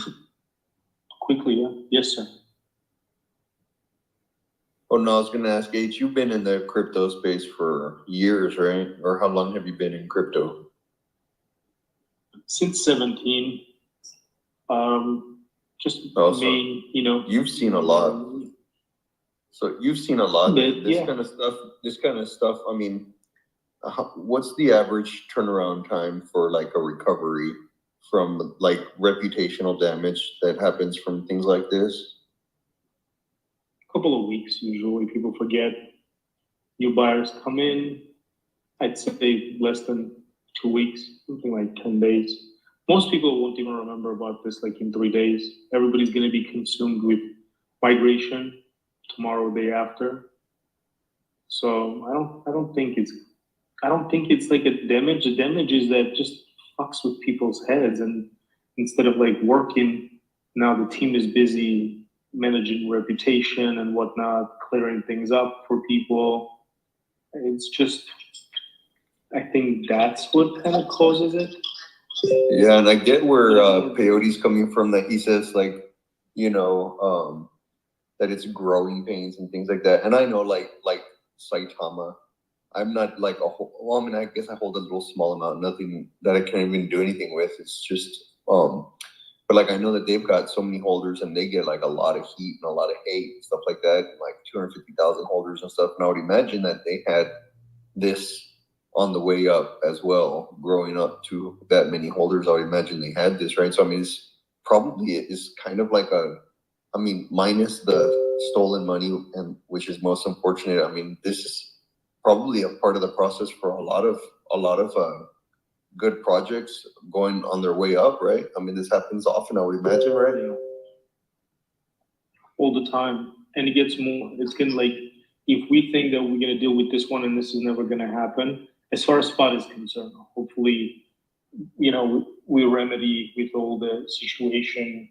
Quickly, yeah. Yes, sir. Oh no, I was gonna ask H, you've been in the crypto space for years, right? Or how long have you been in crypto? Since 17, just Also, main, you know. You've seen a lot. So you've seen a lot. But, This yeah. kind of stuff. I mean, what's the average turnaround time for like a recovery from like reputational damage that happens from things like this? Couple of weeks usually. People forget. New buyers come in. I'd say less than 2 weeks, something like 10 days. Most people won't even remember about this like in 3 days. Everybody's gonna be consumed with migration tomorrow, day after. So I don't think it's like a damage. The damage is that just fucks with people's heads, and instead of like working, now the team is busy managing reputation and whatnot, clearing things up for people. It's just, I think that's what kind of causes it. Yeah, and I get where Peyote's coming from, that he says like, you know, that it's growing pains and things like that. And I know like Saitama, I'm not like well, I mean, I guess I hold a little small amount, nothing that I can't even do anything with. It's just, but like I know that they've got so many holders and they get like a lot of heat and a lot of hate and stuff like that, like 250,000 holders and stuff. And I would imagine that they had this on the way up as well, growing up to that many holders. I would imagine they had this, right? So I mean, it's probably, it is kind of like I mean, minus the stolen money, and which is most unfortunate. I mean, this is probably a part of the process for a lot of good projects going on their way up, right? I mean, this happens often, I would imagine, right? All the time, and it gets more. It's gonna like, if we think that we're gonna deal with this one and this is never gonna happen, as far as spot is concerned, hopefully, you know, we remedy with all the situation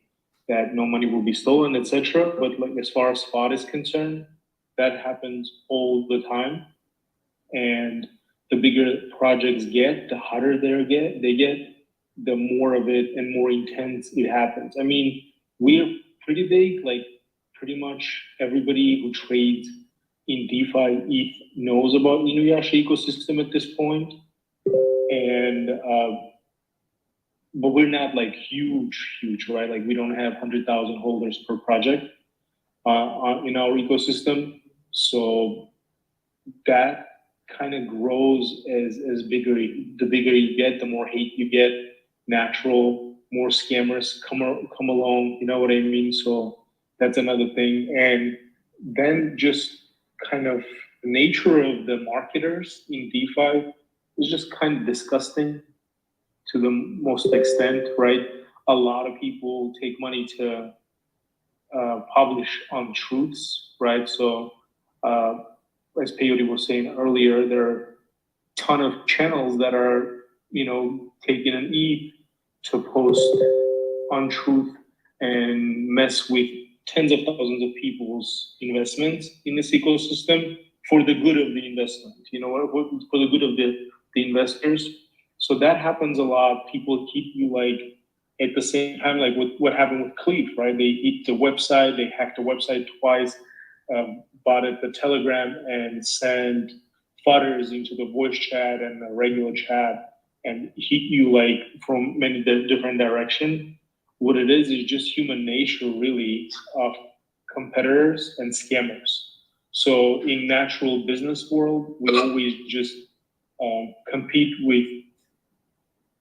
that no money will be stolen, etc. But like as far as spot is concerned, that happens all the time. And the bigger projects get, the harder they get, the more of it and more intense it happens. I mean, we're pretty big, like pretty much everybody who trades in DeFi ETH knows about inuyasha ecosystem at this point. And but we're not like huge, right? Like we don't have 100,000 holders per project in our ecosystem. So that kind of grows as bigger. The bigger you get, the more hate you get. Natural, more scammers come along. You know what I mean? So that's another thing. And then just kind of the nature of the marketers in DeFi is just kind of disgusting to the most extent, right? A lot of people take money to publish untruths, right? So as Peyote was saying earlier, there are a ton of channels that are, you know, taking an E to post untruth and mess with tens of thousands of people's investments in this ecosystem for the good of the investment, you know, for the good of the investors. So that happens a lot. People keep you like at the same time, like what happened with Cleef, right? They hit the website, they hacked the website twice, bought it the Telegram and sent fodders into the voice chat and the regular chat and hit you like from many different directions. what it is just human nature, really, of competitors and scammers. So in natural business world, we always just compete with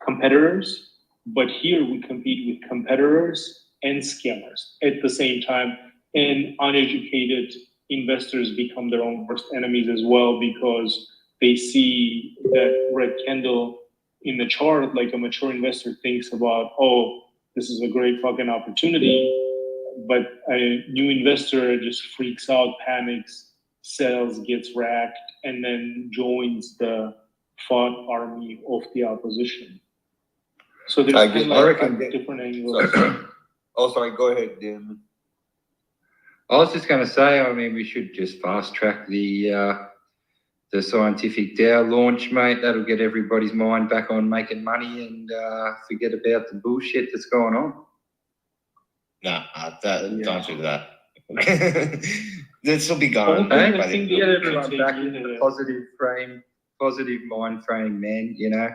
competitors, but here we compete with competitors and scammers at the same time, and uneducated investors become their own worst enemies as well, because they see that red candle in the chart. Like a mature investor thinks about, oh, this is a great fucking opportunity, but a new investor just freaks out, panics, sells, gets racked, and then joins the FUD army of the opposition. So there's kind of like different angles. Oh, sorry, go ahead, Dan. I was just going to say, I mean, we should just fast track the scientific DAO launch, mate. That'll get everybody's mind back on making money and forget about the bullshit that's going on. Nah, don't do that. This will be gone. Hey, I think get everyone back into the positive mind frame, man, you know?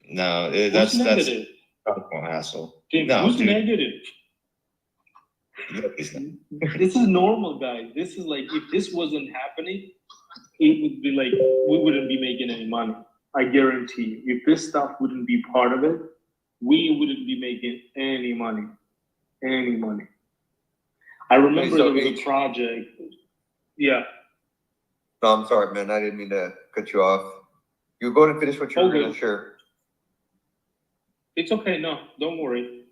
No, that's more hassle. Tim, No, who's dude. negative? This is normal, guys. This is like, if this wasn't happening, it would be like, we wouldn't be making any money. I guarantee you. If this stuff wouldn't be part of it, we wouldn't be making any money. Any money. I remember there was a project. Yeah. No, I'm sorry, man. I didn't mean to cut you off. You go and finish what you were going to share. It's okay. No, don't worry.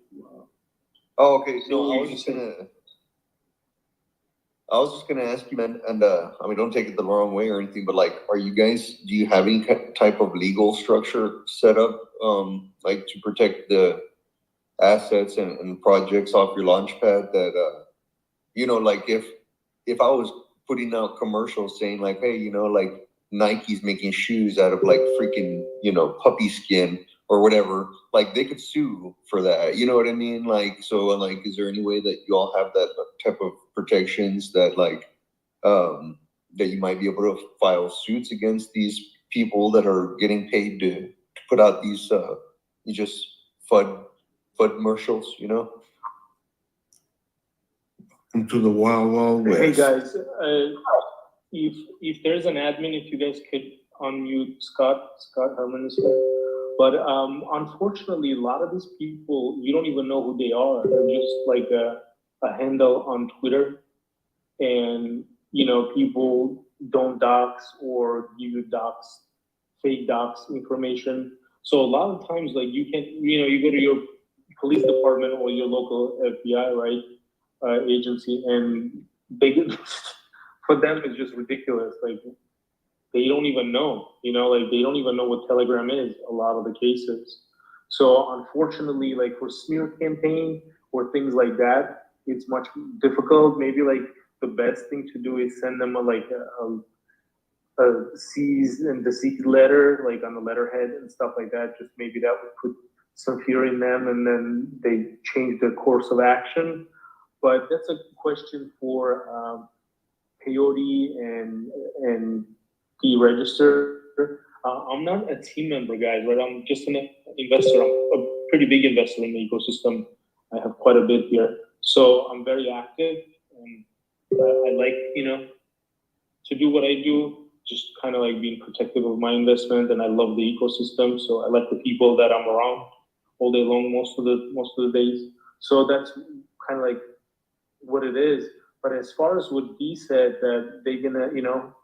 Oh, okay. So I was just gonna ask you, man, and I mean, don't take it the wrong way or anything, but like, do you have any type of legal structure set up, like to protect the assets and projects off your launchpad that, you know, like if I was putting out commercials saying like, hey, you know, like Nike's making shoes out of like freaking, you know, puppy skin or whatever, like they could sue for that. You know what I mean? Like, so like, is there any way that you all have that type of protections that like, that you might be able to file suits against these people that are getting paid to put out these, just FUD commercials, you know? Into the wild west. Hey guys, if there's an admin, if you guys could unmute Scott Herman is here. But unfortunately, a lot of these people, you don't even know who they are. They're just like a handle on Twitter, and you know, people don't dox or give you fake dox information. So a lot of times, like you can, you know, you go to your police department or your local FBI, right, agency, and they for them it's just ridiculous. Like they don't even know, you know, like they don't even know what Telegram is, a lot of the cases. So unfortunately, like for smear campaign or things like that, it's much difficult. Maybe like the best thing to do is send them a cease and desist letter, like on the letterhead and stuff like that. Just maybe that would put some fear in them, and then they change the course of action. But that's a question for Peyote and deregister. I'm not a team member, guys, right? I'm just an investor. I'm a pretty big investor in the ecosystem. I have quite a bit here. So I'm very active, and I like, you know, to do what I do, just kind of like being protective of my investment, and I love the ecosystem. So I like the people that I'm around all day long, most of the days. So that's kind of like what it is. But as far as what Dee said, that they're gonna, you know,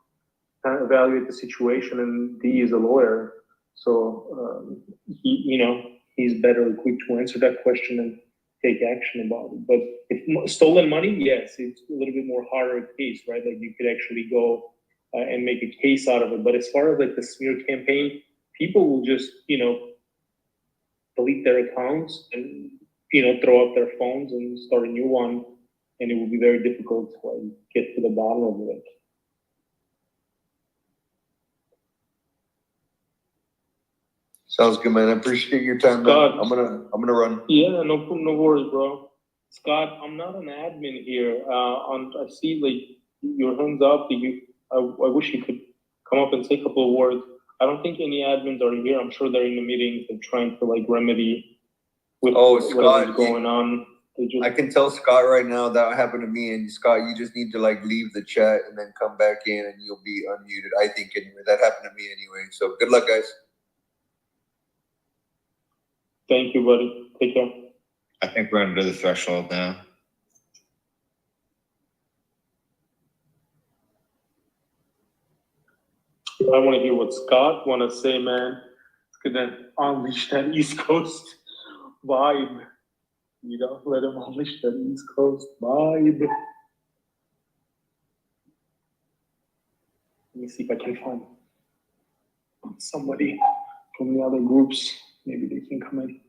kind of evaluate the situation, and Dee is a lawyer, so he, you know, he's better equipped to answer that question and take action about it. But if stolen money, yes, it's a little bit more harder case, right? Like you could actually go and make a case out of it. But as far as like the smear campaign, people will just, you know, delete their accounts and, you know, throw out their phones and start a new one, and it will be very difficult to like get to the bottom of it. Sounds good, man. I appreciate your time, Scott, man. I'm gonna run. Yeah, no worries, bro. Scott, I'm not an admin here. I see like your hands up. I wish you could come up and say a couple of words. I don't think any admins are here. I'm sure they're in the meetings and trying to like remedy with Scott, whatever's going on. I can tell Scott right now that happened to me, and Scott, you just need to like leave the chat and then come back in, and you'll be unmuted. I think anyway. That happened to me anyway. So good luck, guys. Thank you, buddy. Take care. I think we're under the threshold now. I want to hear what Scott want to say, man. It's gonna unleash that East Coast vibe. You know, let him unleash that East Coast vibe. Let me see if I can find somebody from the other groups. Maybe they can come in.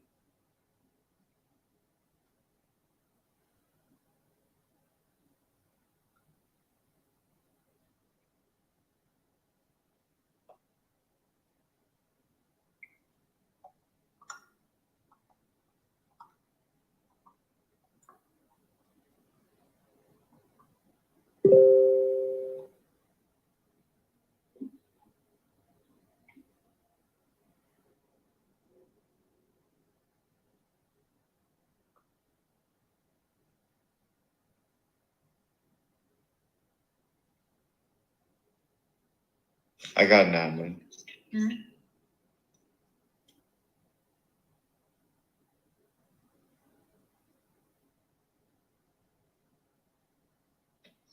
I got an admin.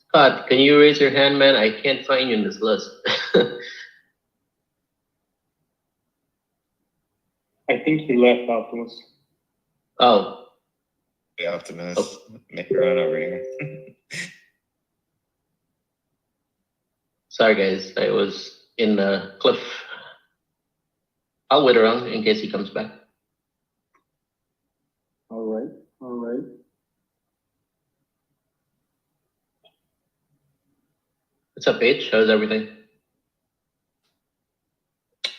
Scott, can you raise your hand, man? I can't find you in this list. I think he left Optimus. Oh. The Optimus. Make your own over here. Sorry, guys. I was in the cliff. I'll wait around in case he comes back. All right. All right. What's up, H? How's everything?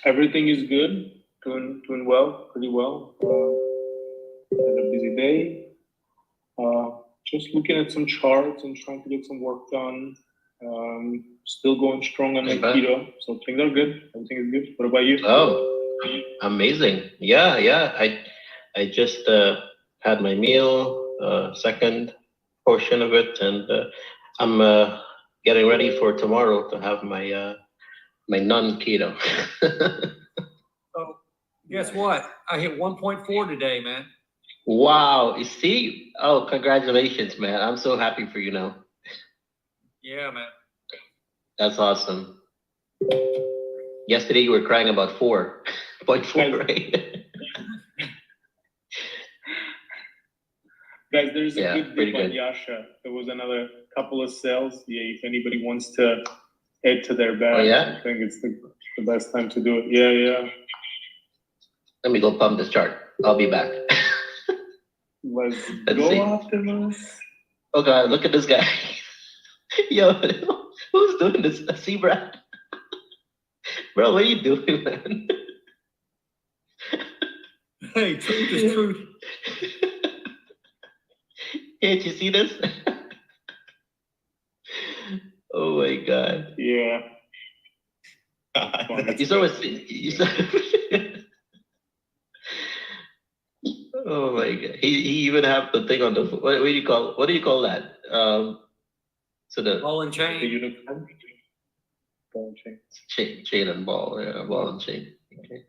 Everything is good. Doing well, pretty well. Had a busy day. Just looking at some charts and trying to get some work done. Still going strong on my keto, so things are good. Everything is good. What about you? Oh, amazing. Yeah. I just had my meal, second portion of it, and I'm getting ready for tomorrow to have my my non-keto. So guess what? I hit 1.4 today, man. Wow, you see? Oh, congratulations, man. I'm so happy for you now. Yeah, man. That's awesome. Yesterday you were crying about 4.4, right? Guys, there's a Yeah, good pretty dip on good. Yasha. There was another couple of sales. Yeah, if anybody wants to add to their bag, yeah? I think it's the best time to do it. Yeah. Let me go pump this chart. I'll be back. Let's Let's go, see. Optimus. Oh God, look at this guy. Yo, who's doing this? Zebra? Bro, what are you doing, man? Hey, truth is truth. Hey, did you see this? Oh my God. Yeah. You saw what? You saw. Oh my God. He even have the thing on the. What do you call that? So the Ball and chain. The uniform. Ball and chain. chain and ball. Yeah, ball and chain. Okay.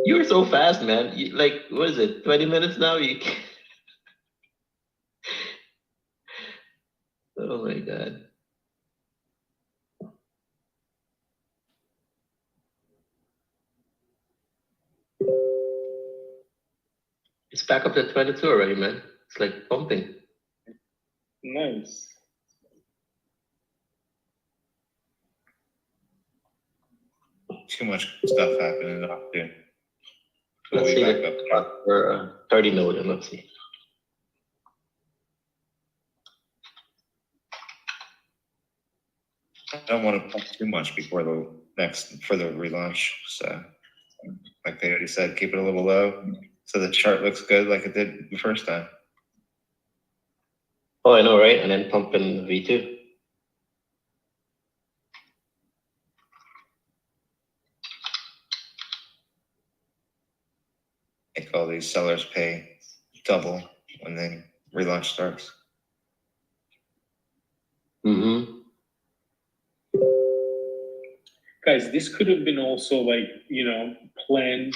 You were so fast, man. You, like, what is it? 20 minutes now? You. Oh my God. It's back up to 22 already, man. It's like pumping. Nice. Too much stuff happening up there. Let's We'll see be back the up. clock for 30 million. Let's see. I don't want to pump too much before the relaunch. So, like they already said, keep it a little low so the chart looks good like it did the first time. Oh, I know, right? And then pump in V2. make all these sellers pay double when the relaunch starts. Mm-hmm. Guys, this could have been also like, planned,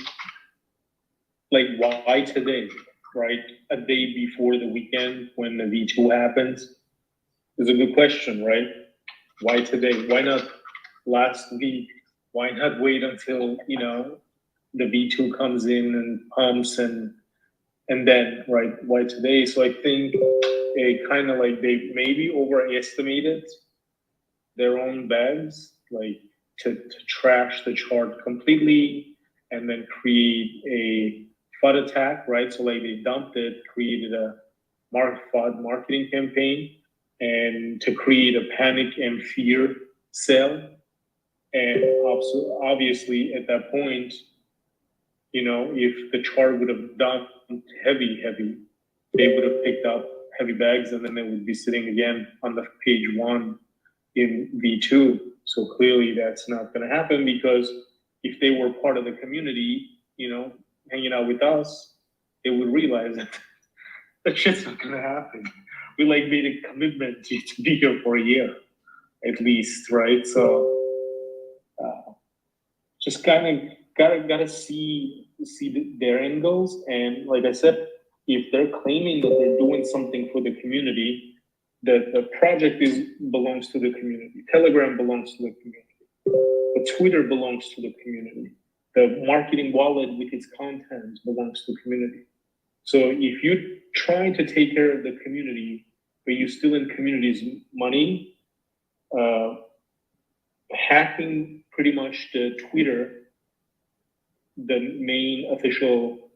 like why today, right? A day before the weekend when the V2 happens is a good question, right? Why today? Why not last week? Why not wait until, the V2 comes in and pumps and then, right? Why today? So I think it kind of like they maybe overestimated their own bags, like to trash the chart completely and then create a FUD attack, right? So like they dumped it, created a FUD marketing campaign and to create a panic and fear sell. And also, obviously at that point, if the chart would have dumped heavy, they would have picked up heavy bags and then they would be sitting again on the page 1 in V2. So clearly that's not going to happen because if they were part of the community, hanging out with us, they would realize that that shit's not going to happen. We like made a commitment to be here for a year at least, right? So just kind of gotta see their angles. And like I said, if they're claiming that they're doing something for the community, that the project belongs to the community. Telegram belongs to the community. The Twitter belongs to the community. The marketing wallet with its content belongs to the community. So if you're trying to take care of the community, but you're stealing community's money, hacking pretty much the Twitter, the main official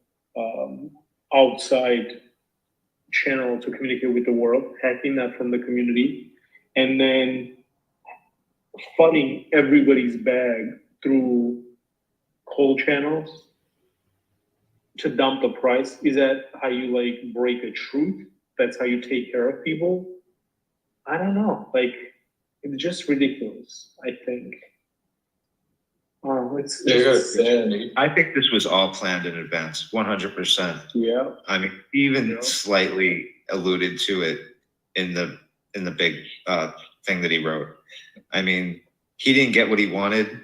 outside channel to communicate with the world, hacking that from the community, and then funding everybody's bag through cold channels to dump the price. Is that how you like break a truth? That's how you take care of people? I don't know. Like, it's just ridiculous, I think. It's I think this was all planned in advance, 100%. Yeah. I mean, even slightly alluded to it in the big thing that he wrote. I mean, he didn't get what he wanted,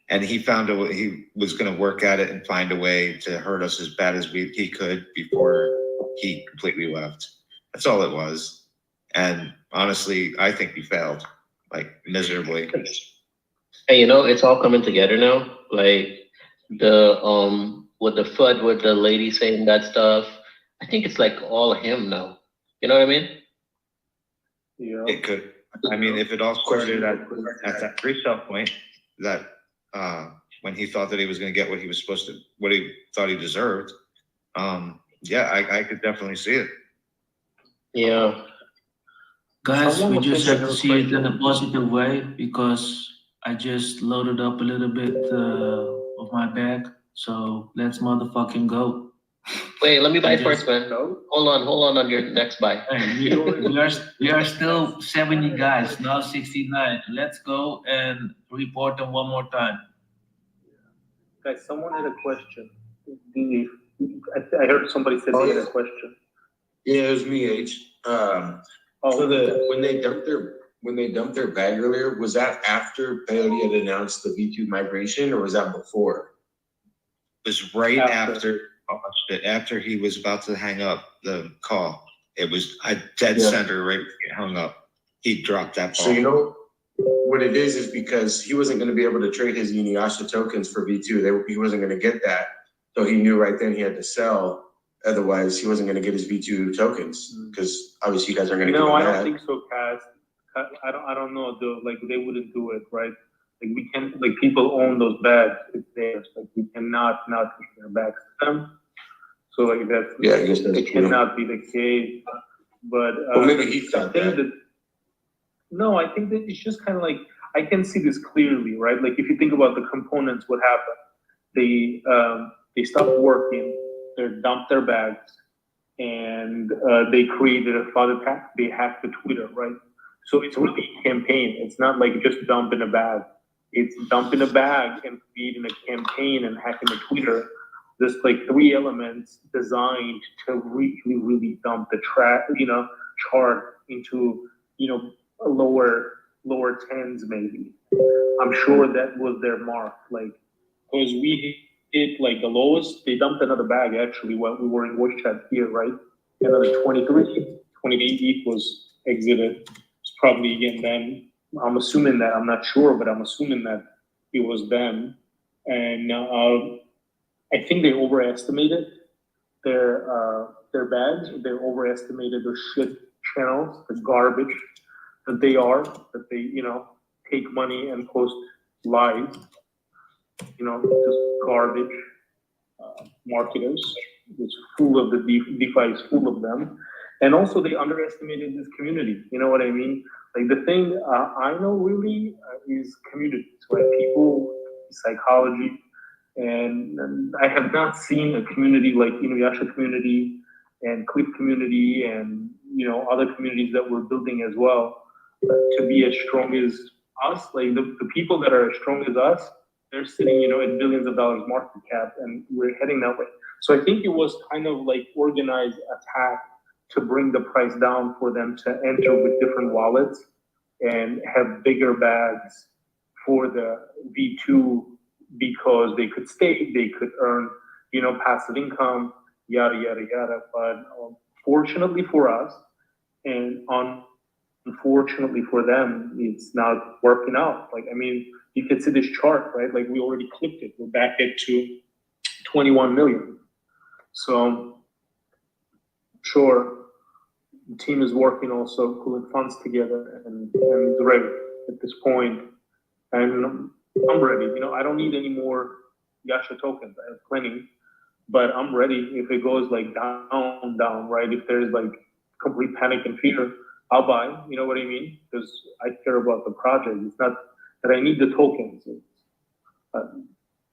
and he found a way. He was going to work at it and find a way to hurt us as bad as he could before he completely left. That's all it was. And honestly, I think he failed, like miserably. Hey, it's all coming together now. Like the with the FUD, with the lady saying that stuff. I think it's like all him now. You know what I mean? Yeah. It could. I mean, if it all started at that pre-sale point, that when he thought that he was going to get what he was supposed to, what he thought he deserved, yeah, I could definitely see it. Yeah. Guys, we just have to see it in a positive way because I just loaded up a little bit of my bag. So let's motherfucking go. Wait, let me buy first, man. Hold on your next buy. Hey, we are still 70 guys, now 69. Let's go and report them one more time. Guys, someone had a question. I heard somebody said they had a question. Yeah, it was me, H. So when they dumped their bag earlier, was that after Peyote had announced the V2 migration, or was that before? It was right after he was about to hang up the call. It was a dead center right when he hung up. He dropped that ball. So what it is because he wasn't going to be able to trade his inuyasha tokens for V2. He wasn't going to get that. So he knew right then he had to sell. Otherwise, he wasn't going to get his V2 tokens because obviously you guys aren't going to give him No, I that. don't think so, Kaz. I don't know though. Like they wouldn't do it, right? Like we can, like people own those bags. It's theirs. Like we cannot not give their bags to them. So like that's I guess that's it true. cannot be the case. But Well, maybe he thought that. No, I think that it's just kind of like I can see this clearly, right? Like if you think about the components, what happened? They stopped working. They dumped their bags, and they created a fraud attack. They hacked the Twitter, right? So it's really a campaign. It's not like just dump in a bag. It's dump in a bag and creating a campaign and hacking the Twitter There's like 3 elements designed to really dump the chart into, a lower tens maybe. I'm sure that was their mark. Like, because we hit like the lowest, they dumped another bag actually while we were in voice chat here, right? Another 28 ETH was exited. It's probably again them. I'm assuming that, I'm not sure, but I'm assuming that it was them. And I think they overestimated their bags. They overestimated the shit channels, the garbage that they take money and post live, just garbage marketers. It's full of the DeFi is full of them. And also they underestimated this community. You know what I mean? Like the thing I know really is communities, right? People, psychology, and I have not seen a community like Inuyasha community and Cliff community and other communities that we're building as well to be as strong as us. Like the people that are as strong as us, they're sitting at billions of dollars market cap, and we're heading that way. So I think it was kind of like organized attack to bring the price down for them to enter with different wallets and have bigger bags for the V2 because they could stake, they could earn, passive income, yada, yada, yada. But fortunately for us and unfortunately for them, it's not working out. Like, I mean, you can see this chart, right? Like we already clipped it. We're back to 21 million. So sure, the team is working also, pulling funds together and ready at this point. And I'm ready. I don't need any more Yasha tokens. I have plenty, but I'm ready. If it goes like down, right? If there's like complete panic and fear, I'll buy. You know what I mean? Because I care about the project. It's not that I need the tokens. It's,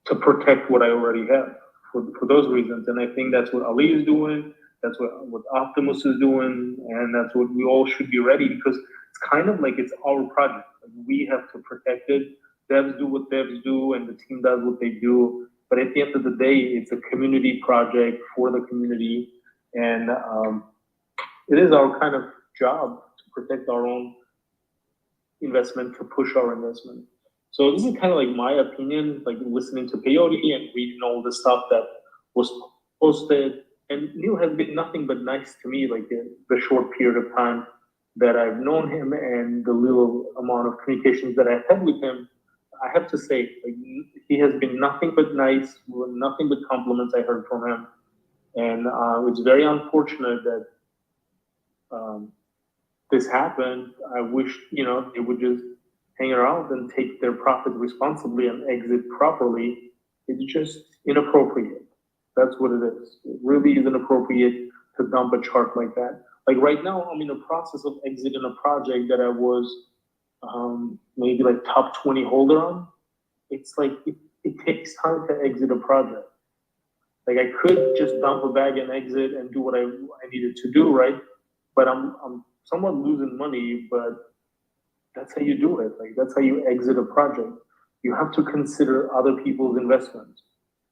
to protect what I already have for those reasons. And I think that's what Ali is doing. That's what Optimus is doing, and that's what we all should be ready, because it's kind of like it's our project. Like we have to protect it. Devs do what devs do, and the team does what they do. But at the end of the day, it's a community project for the community, and it is our kind of job to protect our own investment, to push our investment. So this is kind of like my opinion, like listening to Peyote and reading all the stuff that was posted. And Neil has been nothing but nice to me, like the short period of time that I've known him and the little amount of communications that I've had with him. I have to say, like, he has been nothing but nice, nothing but compliments I heard from him. And it's very unfortunate that this happened. I wish, they would just hang around and take their profit responsibly and exit properly. It's just inappropriate. That's what it is. It really is inappropriate to dump a chart like that. Like right now, I'm in the process of exiting a project that I was maybe like top 20 holder on. It's like, it takes time to exit a project. Like I could just dump a bag and exit and do what I needed to do, right? But I'm somewhat losing money, but that's how you do it. Like that's how you exit a project. You have to consider other people's investments.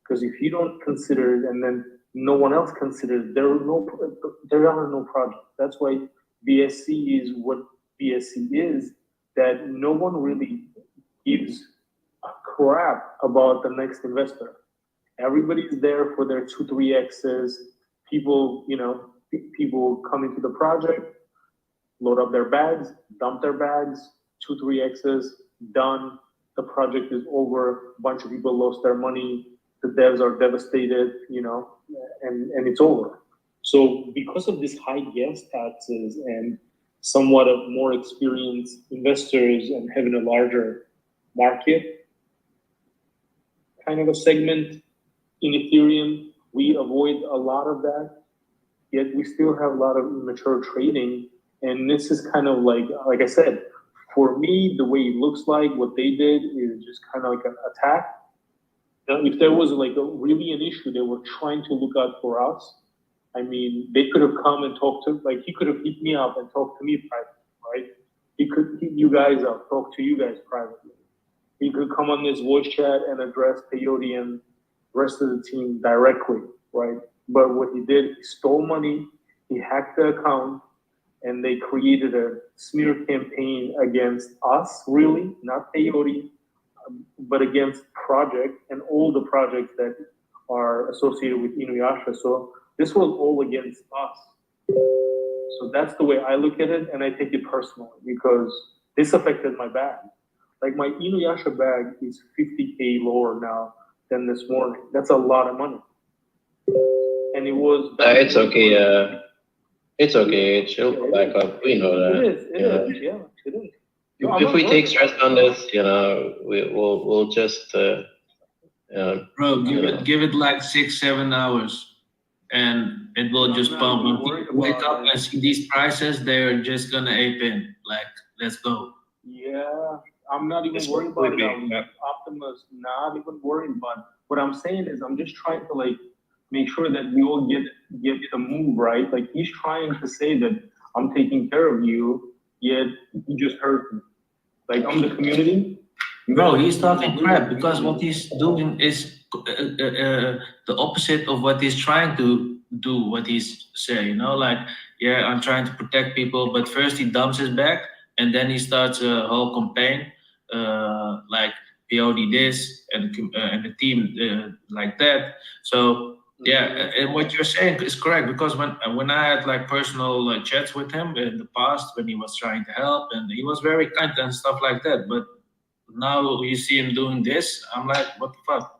Because if you don't consider it and then no one else considers, there are no projects. That's why BSC is what BSC is, that no one really gives a crap about the next investor. Everybody's there for their 2-3x's. People, people come into the project, load up their bags, dump their bags, 2-3x's, done. The project is over. A bunch of people lost their money. The devs are devastated, and it's over. So because of this high gas taxes and somewhat of more experienced investors and having a larger market kind of a segment in Ethereum, we avoid a lot of that. Yet we still have a lot of immature trading. And this is kind of like I said, for me, the way it looks like what they did is just kind of like an attack. If there was like really an issue, they were trying to look out for us. I mean, they could have come and talked to, like he could have hit me up and talked to me privately, right? He could hit you guys up, talk to you guys privately. He could come on this voice chat and address Peyote and rest of the team directly, right? But what he did, he stole money, he hacked the account, and they created a smear campaign against us, really, not Peyote, but against project and all the projects that are associated with Inuyasha. So this was all against us. So that's the way I look at it, and I take it personally because this affected my bag. Like my Inuyasha bag is 50K lower now than this morning. That's a lot of money. And it was. It's okay. It's okay. She'll go back up. We know that. It is. Yeah, it is. If we take stress on this, we'll just. Bro, give it like 6-7 hours, and it will just pump. When people wake up and see these prices, they're just gonna ape in. Like, let's go. Yeah, I'm not even worried about it. Optimus, not even worried about it. What I'm saying is, I'm just trying to like make sure that we all get the move right. Like he's trying to say that I'm taking care of you, yet he just hurt me. Like I'm the community. Bro, he's talking crap because what he's doing is the opposite of what he's trying to do. What he's saying, you know, like, yeah, I'm trying to protect people, but first he dumps his back, and then he starts a whole campaign, like Peyote this and the team like that. So yeah, and what you're saying is correct because when I had like personal chats with him in the past when he was trying to help and he was very kind and stuff like that, but now you see him doing this, I'm like, what the fuck?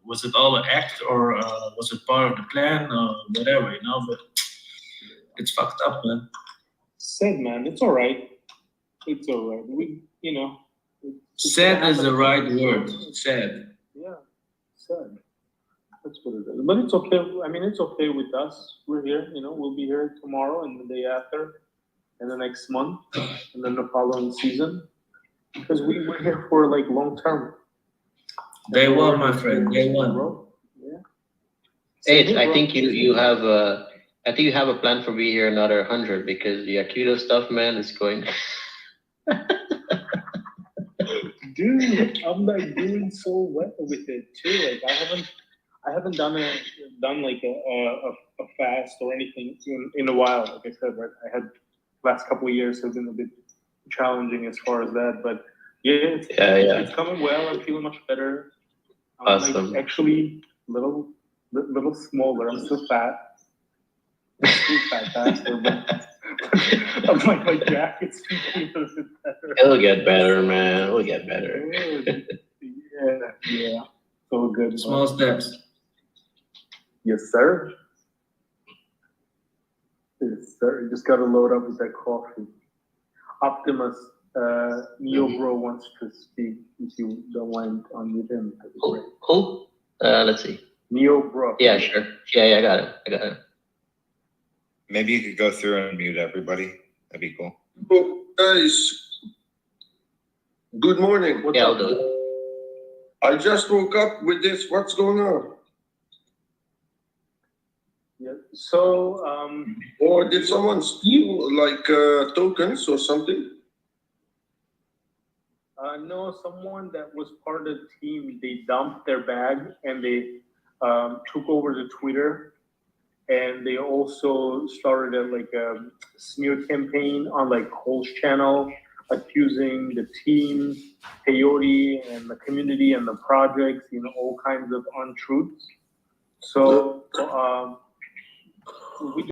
Was it all an act or was it part of the plan or whatever, you know? But it's fucked up, man. Sad, man. It's all right. It's all right. Sad is the right word. Sad. Yeah, sad. That's what it is. But it's okay. I mean, it's okay with us. We're here. We'll be here tomorrow and the day after, and the next month, and then the following season. Because we're here for like long term. Day one, my friend. Day one. Yeah. Hey, I think you have a plan for me here another 100 because the Aikido stuff, man, is going. Dude, I'm like doing so well with it too. Like I haven't done like a fast or anything in a while. Like I said, right? I had last couple of years have been a bit challenging as far as that, but it's coming well. I'm feeling much better. I'm awesome. Like actually little smaller. I'm still fat. I'm still fat bastard, but I'm like my jacket's feeling a bit better. It'll get better, man. It'll get better. Yeah. So good. Small steps. Yes, sir. Yes, sir. You just gotta load up with that coffee. Optimus, Neo Bro wants to speak. If you don't mind unmute him. Who? Let's see. Neo Bro. Yeah, sure. Yeah, I got it. Maybe you could go through and mute everybody. That'd be cool. Oh, guys, good morning. Yeah, I'll do it. I just woke up with this. What's going on? Yeah. So, or did someone steal like tokens or something? No, someone that was part of the team, they dumped their bag and they took over the Twitter, and they also started a smear campaign on like Cole's channel, accusing the team, Peyote, and the community and the projects, all kinds of untruths. So we